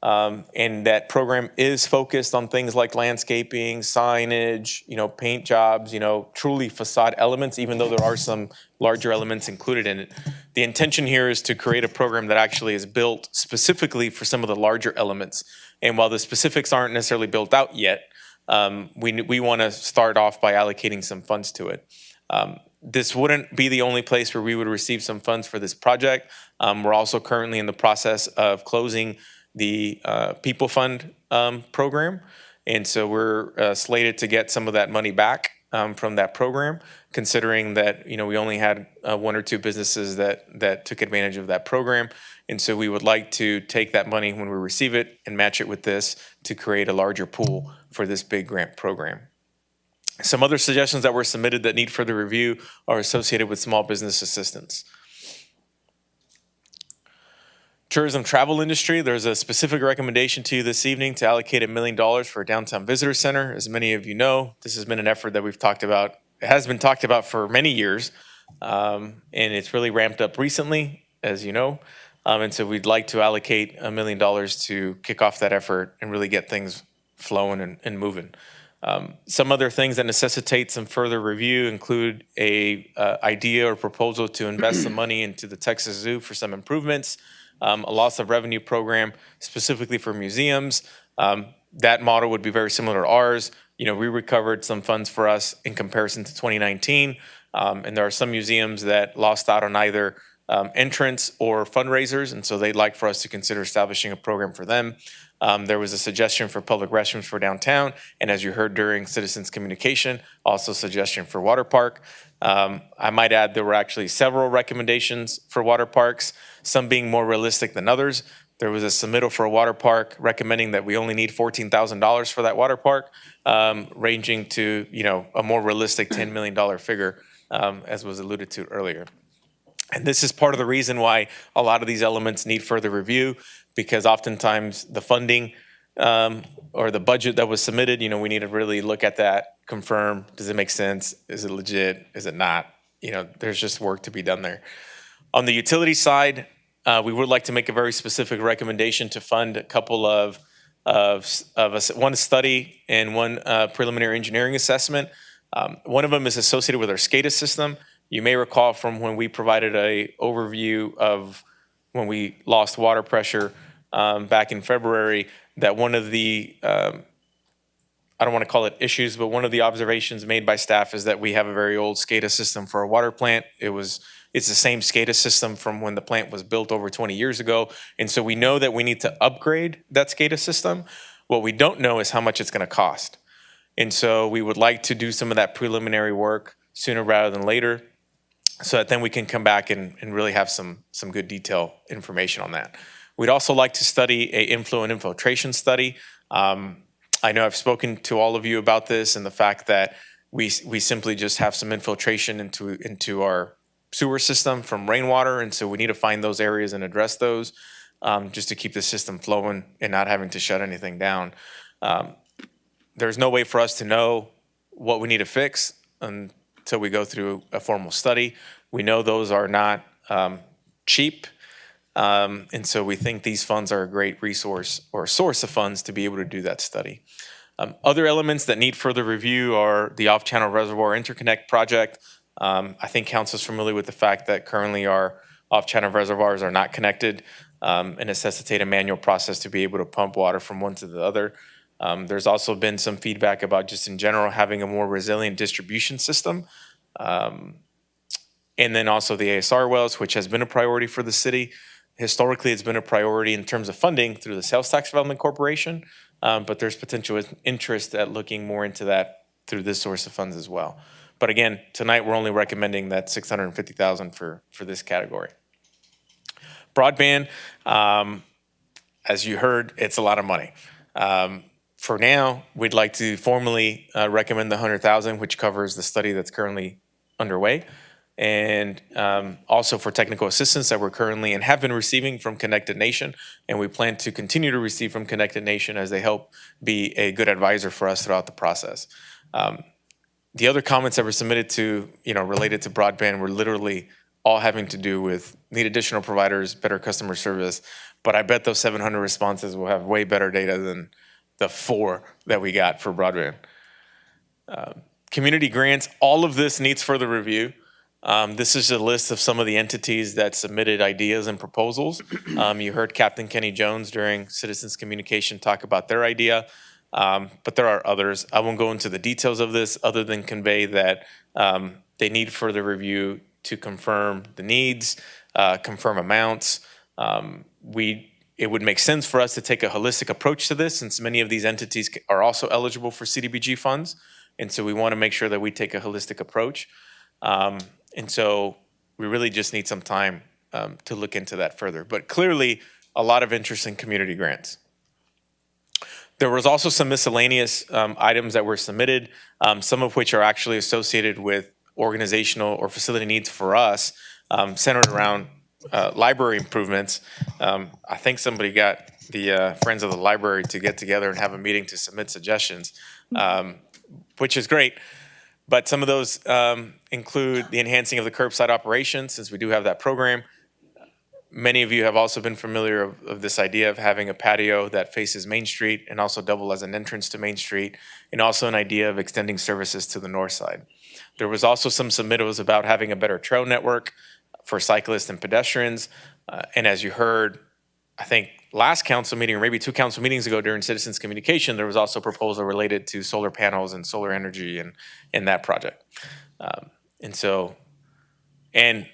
And that program is focused on things like landscaping, signage, paint jobs, truly facade elements, even though there are some larger elements included in it. The intention here is to create a program that actually is built specifically for some of the larger elements. And while the specifics aren't necessarily built out yet, we want to start off by allocating some funds to it. This wouldn't be the only place where we would receive some funds for this project. We're also currently in the process of closing the People Fund program. And so we're slated to get some of that money back from that program, considering that we only had 1 or 2 businesses that took advantage of that program. And so we would like to take that money when we receive it and match it with this to create a larger pool for this big grant program. Some other suggestions that were submitted that need further review are associated with small business assistance. tourism travel industry, there's a specific recommendation to you this evening to allocate $1 million for a downtown visitor center. As many of you know, this has been an effort that we've talked about. It has been talked about for many years, and it's really ramped up recently, as you know. And so we'd like to allocate $1 million to kick off that effort and really get things flowing and moving. Some other things that necessitate some further review include a idea or proposal to invest some money into the Texas Zoo for some improvements, a loss of revenue program specifically for museums. That model would be very similar to ours. You know, we recovered some funds for us in comparison to 2019, and there are some museums that lost out on either entrance or fundraisers, and so they'd like for us to consider establishing a program for them. There was a suggestion for public restrooms for downtown, and as you heard during citizens communication, also suggestion for water park. I might add there were actually several recommendations for water parks, some being more realistic than others. There was a submittal for a water park recommending that we only need $14,000 for that water park, ranging to, you know, a more realistic $10 million figure, as was alluded to earlier. And this is part of the reason why a lot of these elements need further review, because oftentimes the funding or the budget that was submitted, you know, we need to really look at that, confirm, does it make sense? Is it legit? Is it not? You know, there's just work to be done there. On the utility side, we would like to make a very specific recommendation to fund a couple of one study and one preliminary engineering assessment. One of them is associated with our SCADA system. You may recall from when we provided an overview of when we lost water pressure back in February, that one of the, I don't want to call it issues, but one of the observations made by staff is that we have a very old SCADA system for a water plant. It's the same SCADA system from when the plant was built over 20 years ago. And so we know that we need to upgrade that SCADA system. What we don't know is how much it's going to cost. And so we would like to do some of that preliminary work sooner rather than later, so that then we can come back and really have some good detail information on that. We'd also like to study a inflow and infiltration study. I know I've spoken to all of you about this and the fact that we simply just have some infiltration into our sewer system from rainwater, and so we need to find those areas and address those just to keep the system flowing and not having to shut anything down. There's no way for us to know what we need to fix until we go through a formal study. We know those are not cheap, and so we think these funds are a great resource or source of funds to be able to do that study. Other elements that need further review are the off-channel reservoir interconnect project. I think council's familiar with the fact that currently our off-channel reservoirs are not connected and necessitate a manual process to be able to pump water from one to the other. There's also been some feedback about just in general having a more resilient distribution system. And then also the ASR wells, which has been a priority for the city. Historically, it's been a priority in terms of funding through the Sales Tax Development Corporation, but there's potential interest at looking more into that through this source of funds as well. But again, tonight we're only recommending that $650,000 for this category. Broadband, as you heard, it's a lot of money. For now, we'd like to formally recommend the $100,000, which covers the study that's currently underway, and also for technical assistance that we're currently and have been receiving from Connected Nation, and we plan to continue to receive from Connected Nation as they help be a good advisor for us throughout the process. The other comments that were submitted to, related to broadband were literally all having to do with need additional providers, better customer service, but I bet those 700 responses will have way better data than the 4 that we got for broadband. Community grants, all of this needs further review. This is a list of some of the entities that submitted ideas and proposals. You heard Captain Kenny Jones during Citizens Communication talk about their idea, but there are others. I won't go into the details of this other than convey that they need further review to confirm the needs, confirm amounts. It would make sense for us to take a holistic approach to this, since many of these entities are also eligible for CDBG funds. And so we want to make sure that we take a holistic approach. And so we really just need some time to look into that further. But clearly, a lot of interest in community grants. There was also some miscellaneous items that were submitted, some of which are actually associated with organizational or facility needs for us, centered around library improvements. I think somebody got the Friends of the Library to get together and have a meeting to submit suggestions, which is great. But some of those include the enhancing of the curbside operations, since we do have that program. Many of you have also been familiar of this idea of having a patio that faces Main Street and also double as an entrance to Main Street, and also an idea of extending services to the north side. There was also some submittals about having a better trail network for cyclists and pedestrians. And as you heard, I think last council meeting, or maybe 2 council meetings ago during citizens communication, there was also a proposal related to solar panels and solar energy and that project. And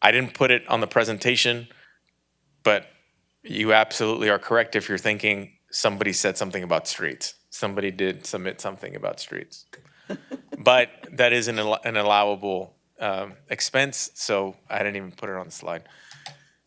I didn't put it on the presentation, but you absolutely are correct if you're thinking somebody said something about streets. Somebody did submit something about streets. But that is an allowable expense, so I didn't even put it on the slide.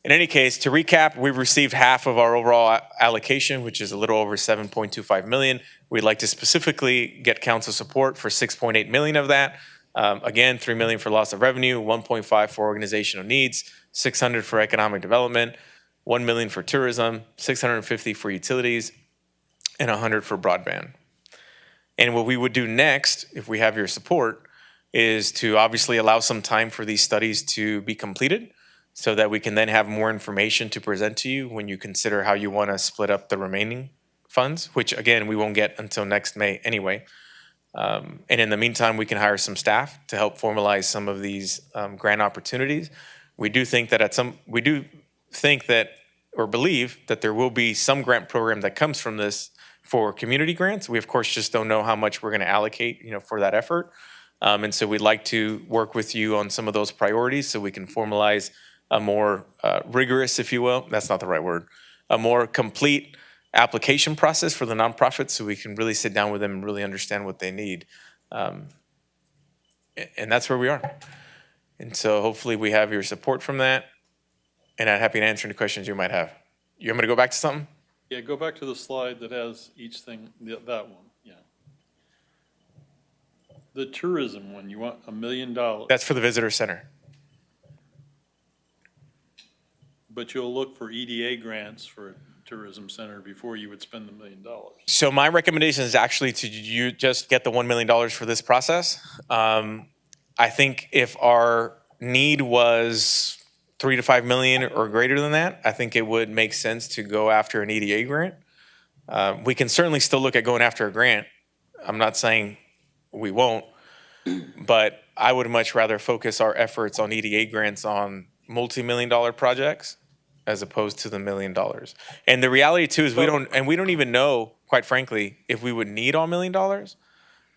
In any case, to recap, we've received half of our overall allocation, which is a little over 7.25 million. We'd like to specifically get council support for 6.8 million of that. Again, 3 million for loss of revenue, 1.5 for organizational needs, 600 for economic development, 1 million for tourism, 650 for utilities, and 100 for broadband. And what we would do next, if we have your support, is to obviously allow some time for these studies to be completed so that we can then have more information to present to you when you consider how you want to split up the remaining funds, which again, we won't get until next May anyway. And in the meantime, we can hire some staff to help formalize some of these grant opportunities. We do think that or believe that there will be some grant program that comes from this for community grants. We of course just don't know how much we're going to allocate, for that effort. And so we'd like to work with you on some of those priorities so we can formalize a more rigorous, if you will, that's not the right word, a more complete application process for the nonprofits so we can really sit down with them and really understand what they need. And that's where we are. And so hopefully we have your support from that. And I'm happy to answer any questions you might have. You want me to go back to something? Yeah, go back to the slide that has each thing, that one, yeah. The tourism one, you want $1 million. That's for the visitor center. But you'll look for EDA grants for a tourism center before you would spend $1 million. So my recommendation is actually to you just get the $1 million for this process. I think if our need was 3 to 5 million or greater than that, I think it would make sense to go after an EDA grant. We can certainly still look at going after a grant. I'm not saying we won't, but I would much rather focus our efforts on EDA grants on multi-million-dollar projects as opposed to the $1 million. And the reality too is we don't even know, quite frankly, if we would need all $1 million.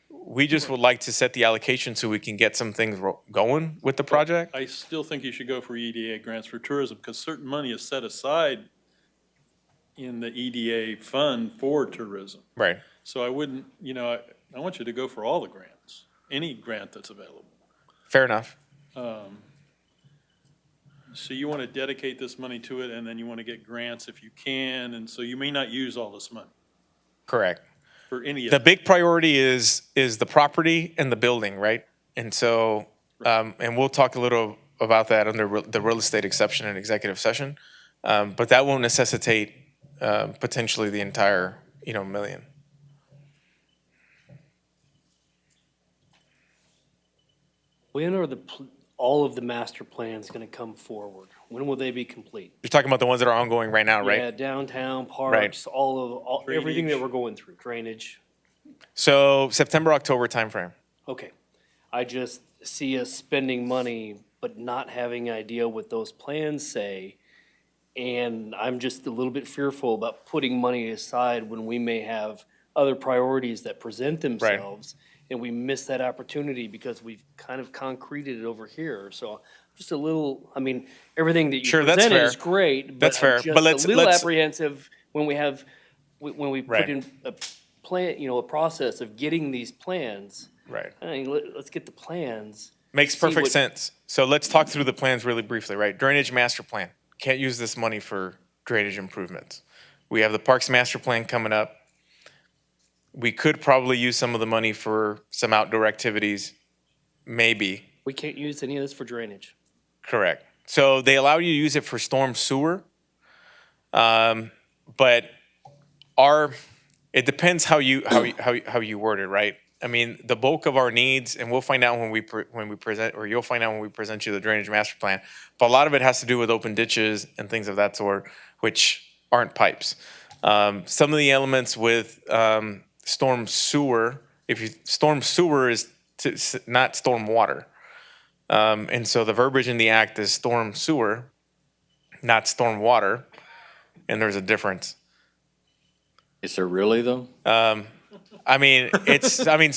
We just would like to set the allocation so we can get some things going with the project. I still think you should go for EDA grants for tourism because certain money is set aside in the EDA fund for tourism. Right. So I wouldn't, I want you to go for all the grants, any grant that's available. Fair enough. So you want to dedicate this money to it and then you want to get grants if you can. And so you may not use all this money. Correct. For any of the big priority is the property and the building, right? And so, and we'll talk a little about that under the real estate exception in executive session. But that won't necessitate potentially the entire, $1 million. When are all of the master plans going to come forward? When will they be complete? You're talking about the ones that are ongoing right now, right? Yeah, downtown, parks, everything that we're going through, drainage. So September, October timeframe. Okay. I just see us spending money, but not having an idea what those plans say. And I'm just a little bit fearful about putting money aside when we may have other priorities that present themselves. Right. And we miss that opportunity because we've kind of concreted it over here. So just a little, everything that you presented is great, but I'm just a little apprehensive when we put in a plan, a process of getting these plans. Right. Let's get the plans. Makes perfect sense. So let's talk through the plans really briefly, right? Drainage master plan. Can't use this money for drainage improvements. We have the Parks master plan coming up. We could probably use some of the money for some outdoor activities, maybe. We can't use any of this for drainage. Correct. So they allow you to use it for storm sewer. But it depends how you word it, right? I mean, the bulk of our needs, and we'll find out when we present, or you'll find out when we present you the drainage master plan. But a lot of it has to do with open ditches and things of that sort, which aren't pipes. Some of the elements with storm sewer, storm sewer is not storm water. And so the verbiage in the act is storm sewer, not storm water, and there's a difference. Is there really though? I mean,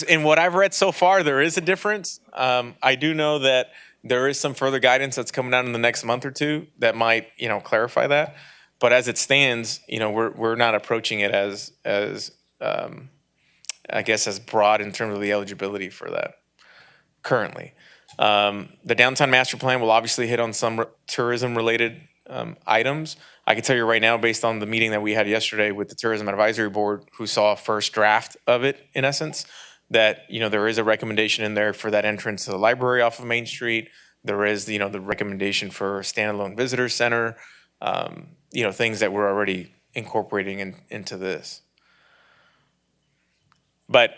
in what I've read so far, there is a difference. I do know that there is some further guidance that's coming out in the next month or two that might, clarify that. But as it stands, we're not approaching it as I guess as broad in terms of the eligibility for that currently. The downtown master plan will obviously hit on some tourism related items. I can tell you right now, based on the meeting that we had yesterday with the Tourism Advisory Board, who saw a first draft of it, in essence, that, there is a recommendation in there for that entrance to the library off of Main Street. There is, the recommendation for a standalone visitor center, things that we're already incorporating into this. But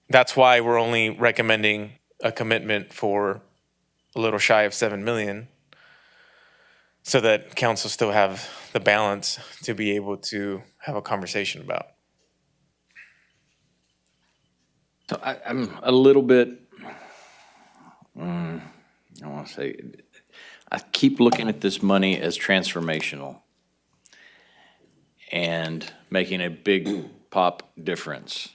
that's why we're only recommending a commitment for a little shy of 7 million, so that council still have the balance to be able to have a conversation about. So I'm a little bit, I want to say, I keep looking at this money as transformational and making a big pop difference.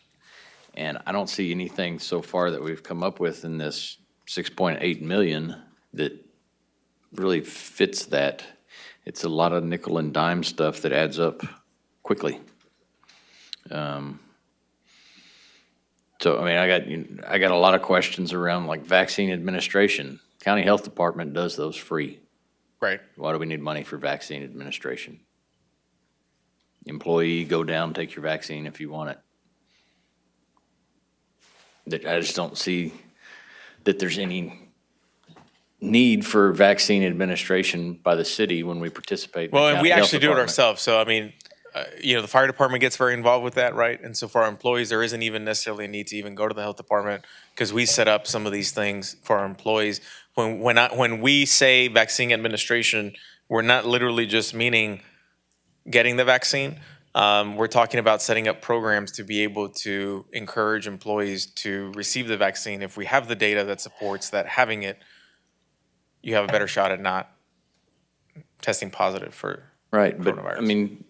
And I don't see anything so far that we've come up with in this 6.8 million that really fits that. It's a lot of nickel and dime stuff that adds up quickly. So, I mean, I got a lot of questions around like vaccine administration. County Health Department does those free. Right. Why do we need money for vaccine administration? Employee, go down, take your vaccine if you want it. I just don't see that there's any need for vaccine administration by the city when we participate. Well, and we actually do it ourselves. So, I mean, the fire department gets very involved with that, right? And so for our employees, there isn't even necessarily a need to even go to the health department, because we set up some of these things for our employees. When we say vaccine administration, we're not literally just meaning getting the vaccine. We're talking about setting up programs to be able to encourage employees to receive the vaccine. If we have the data that supports that having it, you have a better shot at not testing positive for right, coronavirus. But I mean,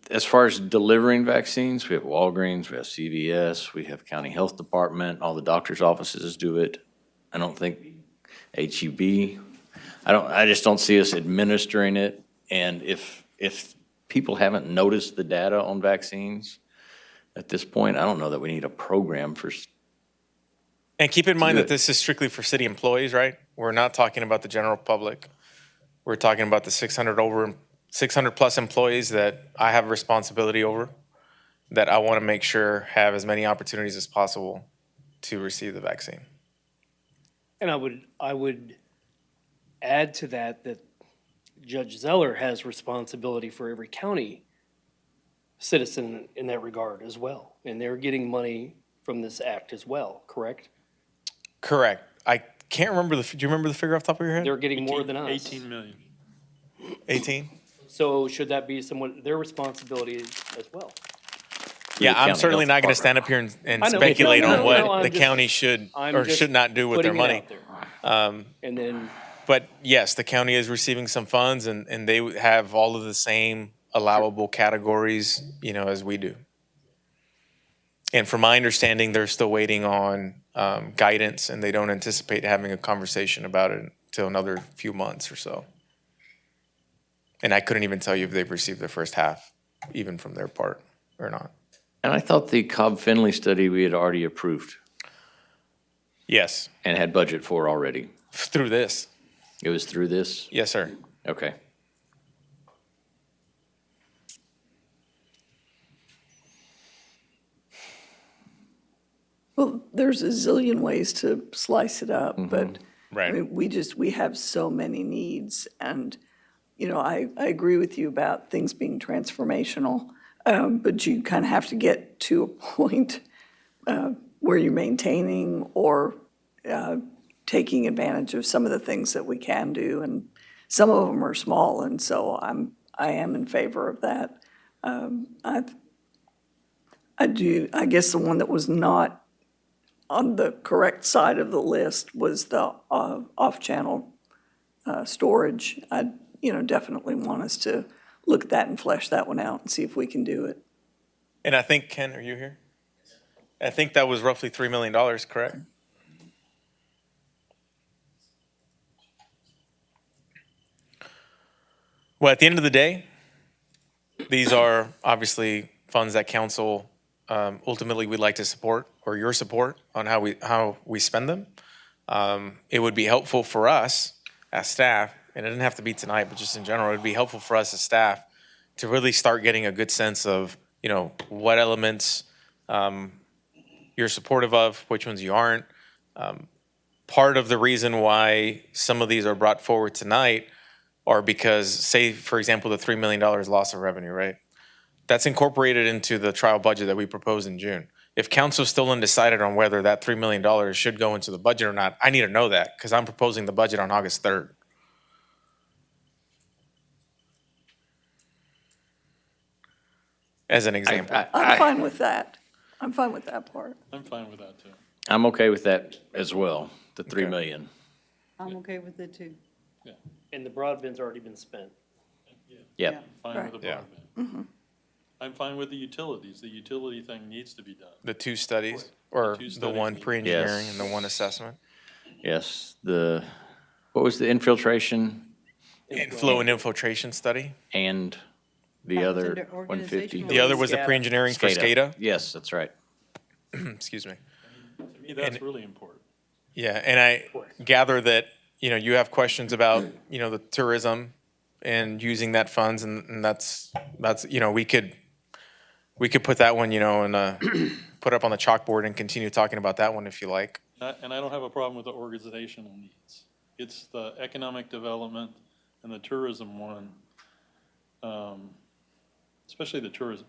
as far as delivering vaccines, we have Walgreens, we have CVS, we have County Health Department, all the doctor's offices do it. I don't think HEB, I just don't see us administering it. And if people haven't noticed the data on vaccines at this point, I don't know that we need a program for. And keep in mind that this is strictly for city employees, right? We're not talking about the general public. We're talking about the 600 plus employees that I have responsibility over, that I want to make sure have as many opportunities as possible to receive the vaccine. And I would add to that Judge Zeller has responsibility for every county citizen in that regard as well. And they're getting money from this act as well, correct? Correct. I can't remember do you remember the figure off the top of your head? They're getting more than us. 18 million. 18? So should that be their responsibility as well? Yeah, I'm certainly not going to stand up here and speculate on what the county should or should not do with their money. And then, but yes, the county is receiving some funds, and they have all of the same allowable categories, as we do. And from my understanding, they're still waiting on guidance, and they don't anticipate having a conversation about it until another few months or so. And I couldn't even tell you if they've received their first half, even from their part, or not. And I thought the Cobb-Finley study we had already approved. Yes. And had budget for already. Through this. It was through this? Yes, sir. Okay. Well, there's a zillion ways to slice it up, but Right. I mean, we have so many needs, and, you know, I agree with you about things being transformational, but you kind of have to get to a point where you're maintaining or taking advantage of some of the things that we can do, and some of them are small, and so I am in favor of that. I guess the one that was not on the correct side of the list was the off-channel storage. I, you know, definitely want us to look at that and flesh that one out and see if we can do it. And I think, Ken, are you here? I think that was roughly $3 million, correct? Well, at the end of the day, these are obviously funds that council ultimately would like to support, or your support on how we spend them. It would be helpful for us as staff, and it doesn't have to be tonight, but just in general, it would be helpful for us as staff to really start getting a good sense of, you know, what elements you're supportive of, which ones you aren't. Part of the reason why some of these are brought forward tonight are because, say, for example, the $3 million loss of revenue, right? That's incorporated into the trial budget that we proposed in June. If council's still undecided on whether that $3 million should go into the budget or not, I need to know that, because I'm proposing the budget on August 3rd. As an example. I'm fine with that. I'm fine with that part. I'm fine with that too. I'm okay with that as well, the 3 million. I'm okay with it too. And the broadband's already been spent. Yep. Fine with the Yeah. broadband. I'm fine with the utilities. The utility thing needs to be done. The two studies, or two the studies one need- pre-engineering Yes. and the one assessment? Yes, what was the infiltration Flow and infiltration study. and the That was other under 150? organizational. The other was the pre-engineering for SCADA. Yes, that's right. Excuse me. To me, that's really important. Yeah, and I gather that, you know, you have questions about, you know, the tourism and using that funds, and that's, you know, we could put that one, you know, and put up on the chalkboard and continue talking about that one if you like. And I don't have a problem with the organizational needs. It's the economic development and the tourism one, especially the tourism.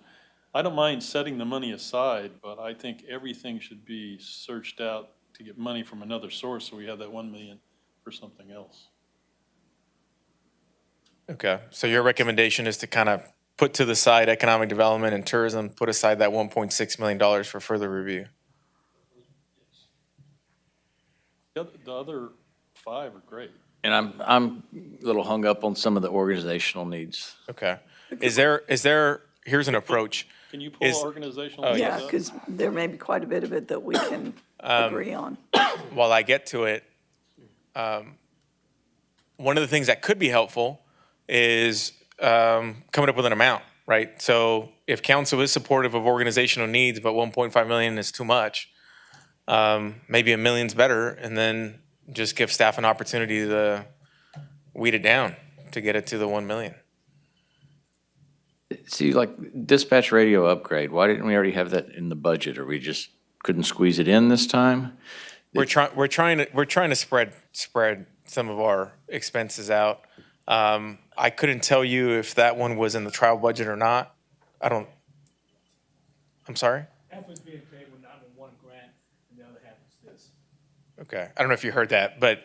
I don't mind setting the money aside, but I think everything should be searched out to get money from another source, so we have that 1 million for something else. Okay, so your recommendation is to kind of put to the side economic development and tourism, put aside that $1.6 million for further review? The other 5 are great. And I'm a little hung up on some of the organizational needs. Okay. Is there, here's an approach. Can you pull Is- organizational needs Yeah, up? because there may be quite a bit of it that we can agree on. While I get to it, one of the things that could be helpful is coming up with an amount, right? So if council is supportive of organizational needs, but 1.5 million is too much, maybe $1 million's better, and then just give staff an opportunity to weed it down to get it to the 1 million. See, like dispatch radio upgrade, why didn't we already have that in the budget, or we just couldn't squeeze it in this time? We're trying to spread some of our expenses out. I couldn't tell you if that one was in the trial budget or not. I'm sorry? Half was being paid with 911 grant, and the other half is this. Okay, I don't know if you heard that, but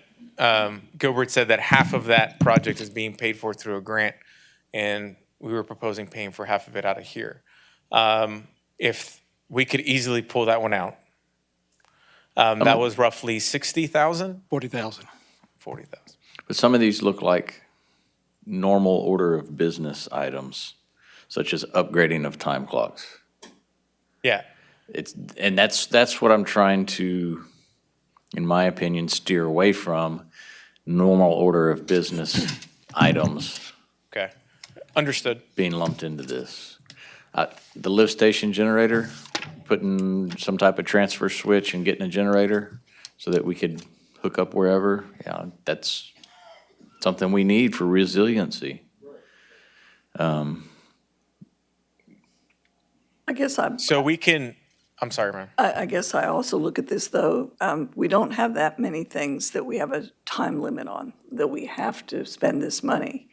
Gilbert said that half of that project is being paid for through a grant, and we were proposing paying for half of it out of here. If we could easily pull that one out, that was roughly 60,000? 40,000. 40,000. But some of these look like normal order of business items, such as upgrading of time clocks. Yeah. And that's what I'm trying to, in my opinion, steer away from, normal order of business items Okay, understood. being lumped into this. The lift station generator, putting some type of transfer switch and getting a generator so that we could hook up wherever, yeah, that's something we need for resiliency. I guess I'm, So we can, I'm sorry, ma'am. I guess I also look at this, though, we don't have that many things that we have a time limit on, that we have to spend this money.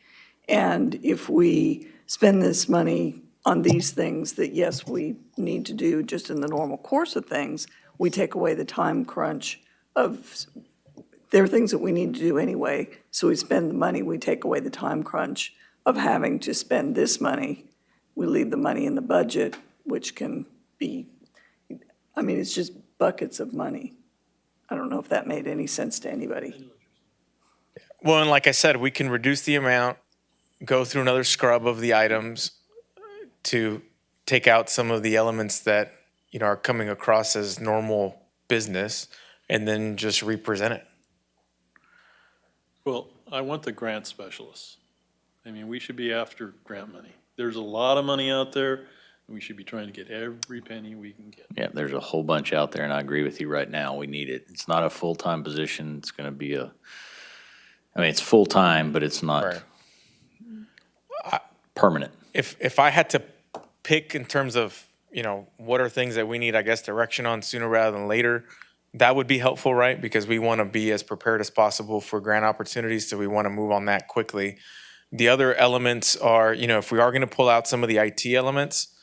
And if we spend this money on these things that, yes, we need to do just in the normal course of things, we take away the time crunch of, there are things that we need to do anyway, so we spend the money, we take away the time crunch of having to spend this money. We leave the money in the budget, which can be, I mean, it's just buckets of money. I don't know if that made any sense to anybody. Well, and like I said, we can reduce the amount, go through another scrub of the items to take out some of the elements that, are coming across as normal business, and then just represent it. Well, I want the grant specialists. I mean, we should be after grant money. There's a lot of money out there, and we should be trying to get every penny we can get. Yeah, there's a whole bunch out there, and I agree with you right now. We need it. It's not a full-time position. It's going to be it's full-time, but it's not permanent. If I had to pick in terms of, what are things that we need, I guess, direction on sooner rather than later, that would be helpful, right? Because we want to be as prepared as possible for grant opportunities, so we want to move on that quickly. The other elements are, if we are going to pull out some of the IT elements,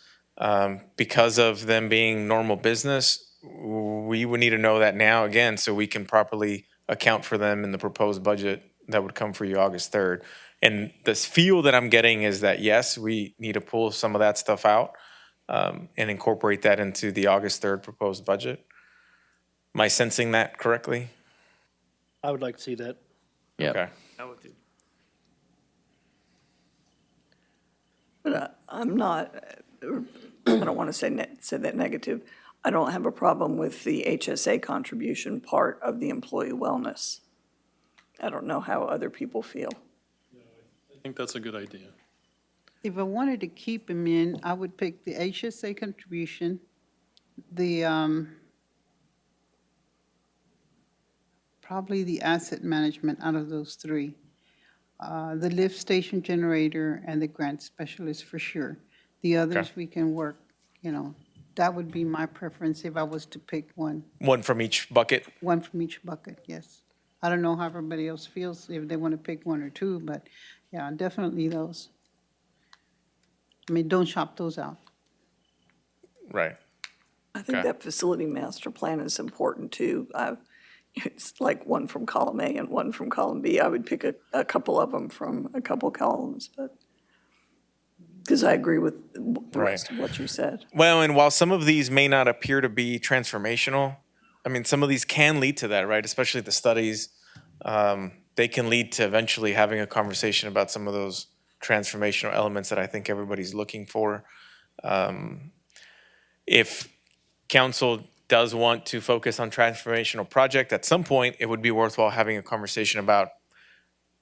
because of them being normal business, we would need to know that now, again, so we can properly account for them in the proposed budget that would come for you August 3rd. And this feel that I'm getting is that, yes, we need to pull some of that stuff out and incorporate that into the August 3rd proposed budget. Am I sensing that correctly? I would like to see that. Yeah. Okay. I would do. But I'm not, I don't want to say that negative. I don't have a problem with the HSA contribution part of the employee wellness. I don't know how other people feel. I think that's a good idea. If I wanted to keep them in, I would pick the HSA contribution, the, probably the asset management out of those three. The lift station generator and the grant specialist for sure. The others we can work, that would be my preference if I was to pick one. One from each bucket? One from each bucket, yes. I don't know how everybody else feels, if they want to pick one or two, but yeah, definitely those. I mean, don't shop those out. Right. I think that facility master plan is important too. It's like one from column A and one from column B. I would pick a couple of them from a couple columns, but because I agree with the rest of what you said. Well, and while some of these may not appear to be transformational, I mean, some of these can lead to that, right? Especially the studies. They can lead to eventually having a conversation about some of those transformational elements that I think everybody's looking for. If council does want to focus on transformational project, at some point, it would be worthwhile having a conversation about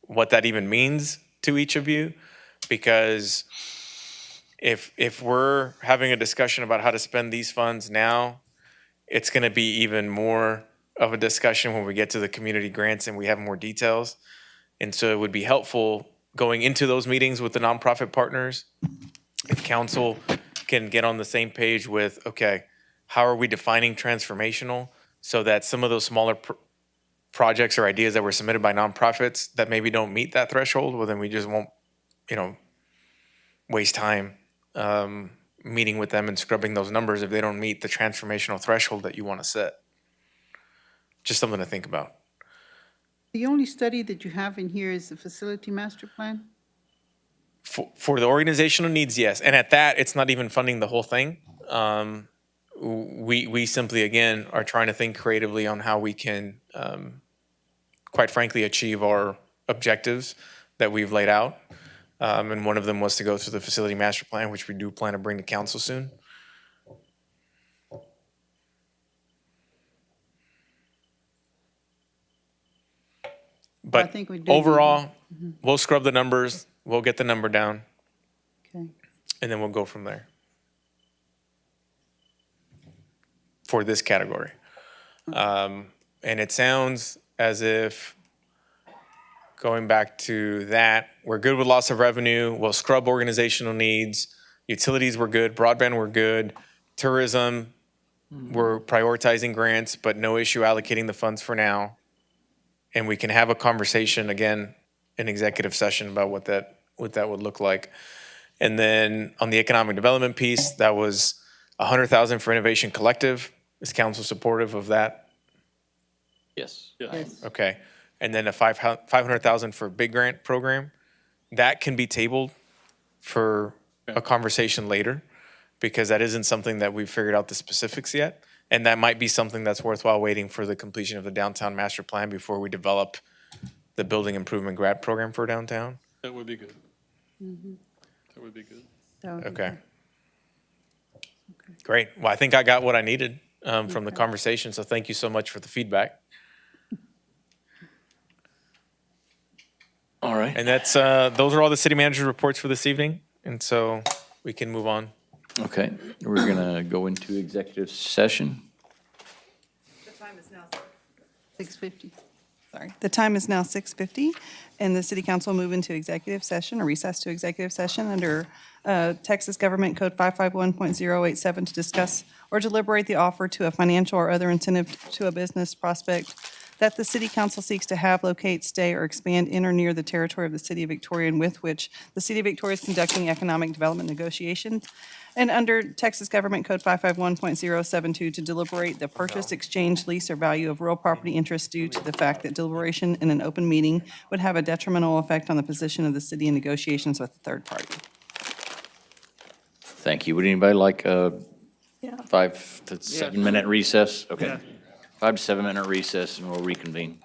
what that even means to each of you. Because if we're having a discussion about how to spend these funds now, it's going to be even more of a discussion when we get to the community grants and we have more details. And so it would be helpful going into those meetings with the nonprofit partners, if council can get on the same page with, okay, how are we defining transformational so that some of those smaller projects or ideas that were submitted by nonprofits that maybe don't meet that threshold, well, then we just won't, waste time meeting with them and scrubbing those numbers if they don't meet the transformational threshold that you want to set. Just something to think about. The only study that you have in here is the facility master plan? For the organizational needs, yes. And at that, it's not even funding the whole thing. We simply, again, are trying to think creatively on how we can, quite frankly, achieve our objectives that we've laid out. And one of them was to go through the facility master plan, which we do plan to bring to council soon. But think we did overall, we'll scrub the numbers, we'll get the number down. Okay. And then we'll go from there. For this category. And it sounds as if, going back to that, we're good with loss of revenue, we'll scrub organizational needs, utilities were good, broadband were good, tourism, we're prioritizing grants, but no issue allocating the funds for now. And we can have a conversation again in executive session about what that would look like. And then on the economic development piece, that was 100,000 for Innovation Collective. Is council supportive of that? Yes. Yes. Okay. And then a 500,000 for big grant program. That can be tabled for a conversation later, because that isn't something that we've figured out the specifics yet. And that might be something that's worthwhile waiting for the completion of the downtown master plan before we develop the building improvement grant program for downtown. That would be good. That would be good. Okay. Great. Well, I think I got what I needed from the conversation, so thank you so much for the feedback. All right. And that's, those are all the city manager's reports for this evening, and so we can move on. Okay, we're gonna go into executive session. The time is now 6:50. Sorry. The time is now 6:50, and the city council will move into executive session, or recess to executive session under Texas Government Code 551.087 to discuss or deliberate the offer to a financial or other incentive to a business prospect that the city council seeks to have, locate, stay, or expand in or near the territory of the city of Victoria, and with which the city of Victoria is conducting economic development negotiations. And under Texas Government Code 551.072 to deliberate the purchase, exchange, lease, or value of real property interest due to the fact that deliberation in an open meeting would have a detrimental effect on the position of the city in negotiations with a third party. Thank you. Would anybody like a Yeah. 5 to 7 minute recess? Okay. Yeah. 5 to 7 minute recess and we'll reconvene.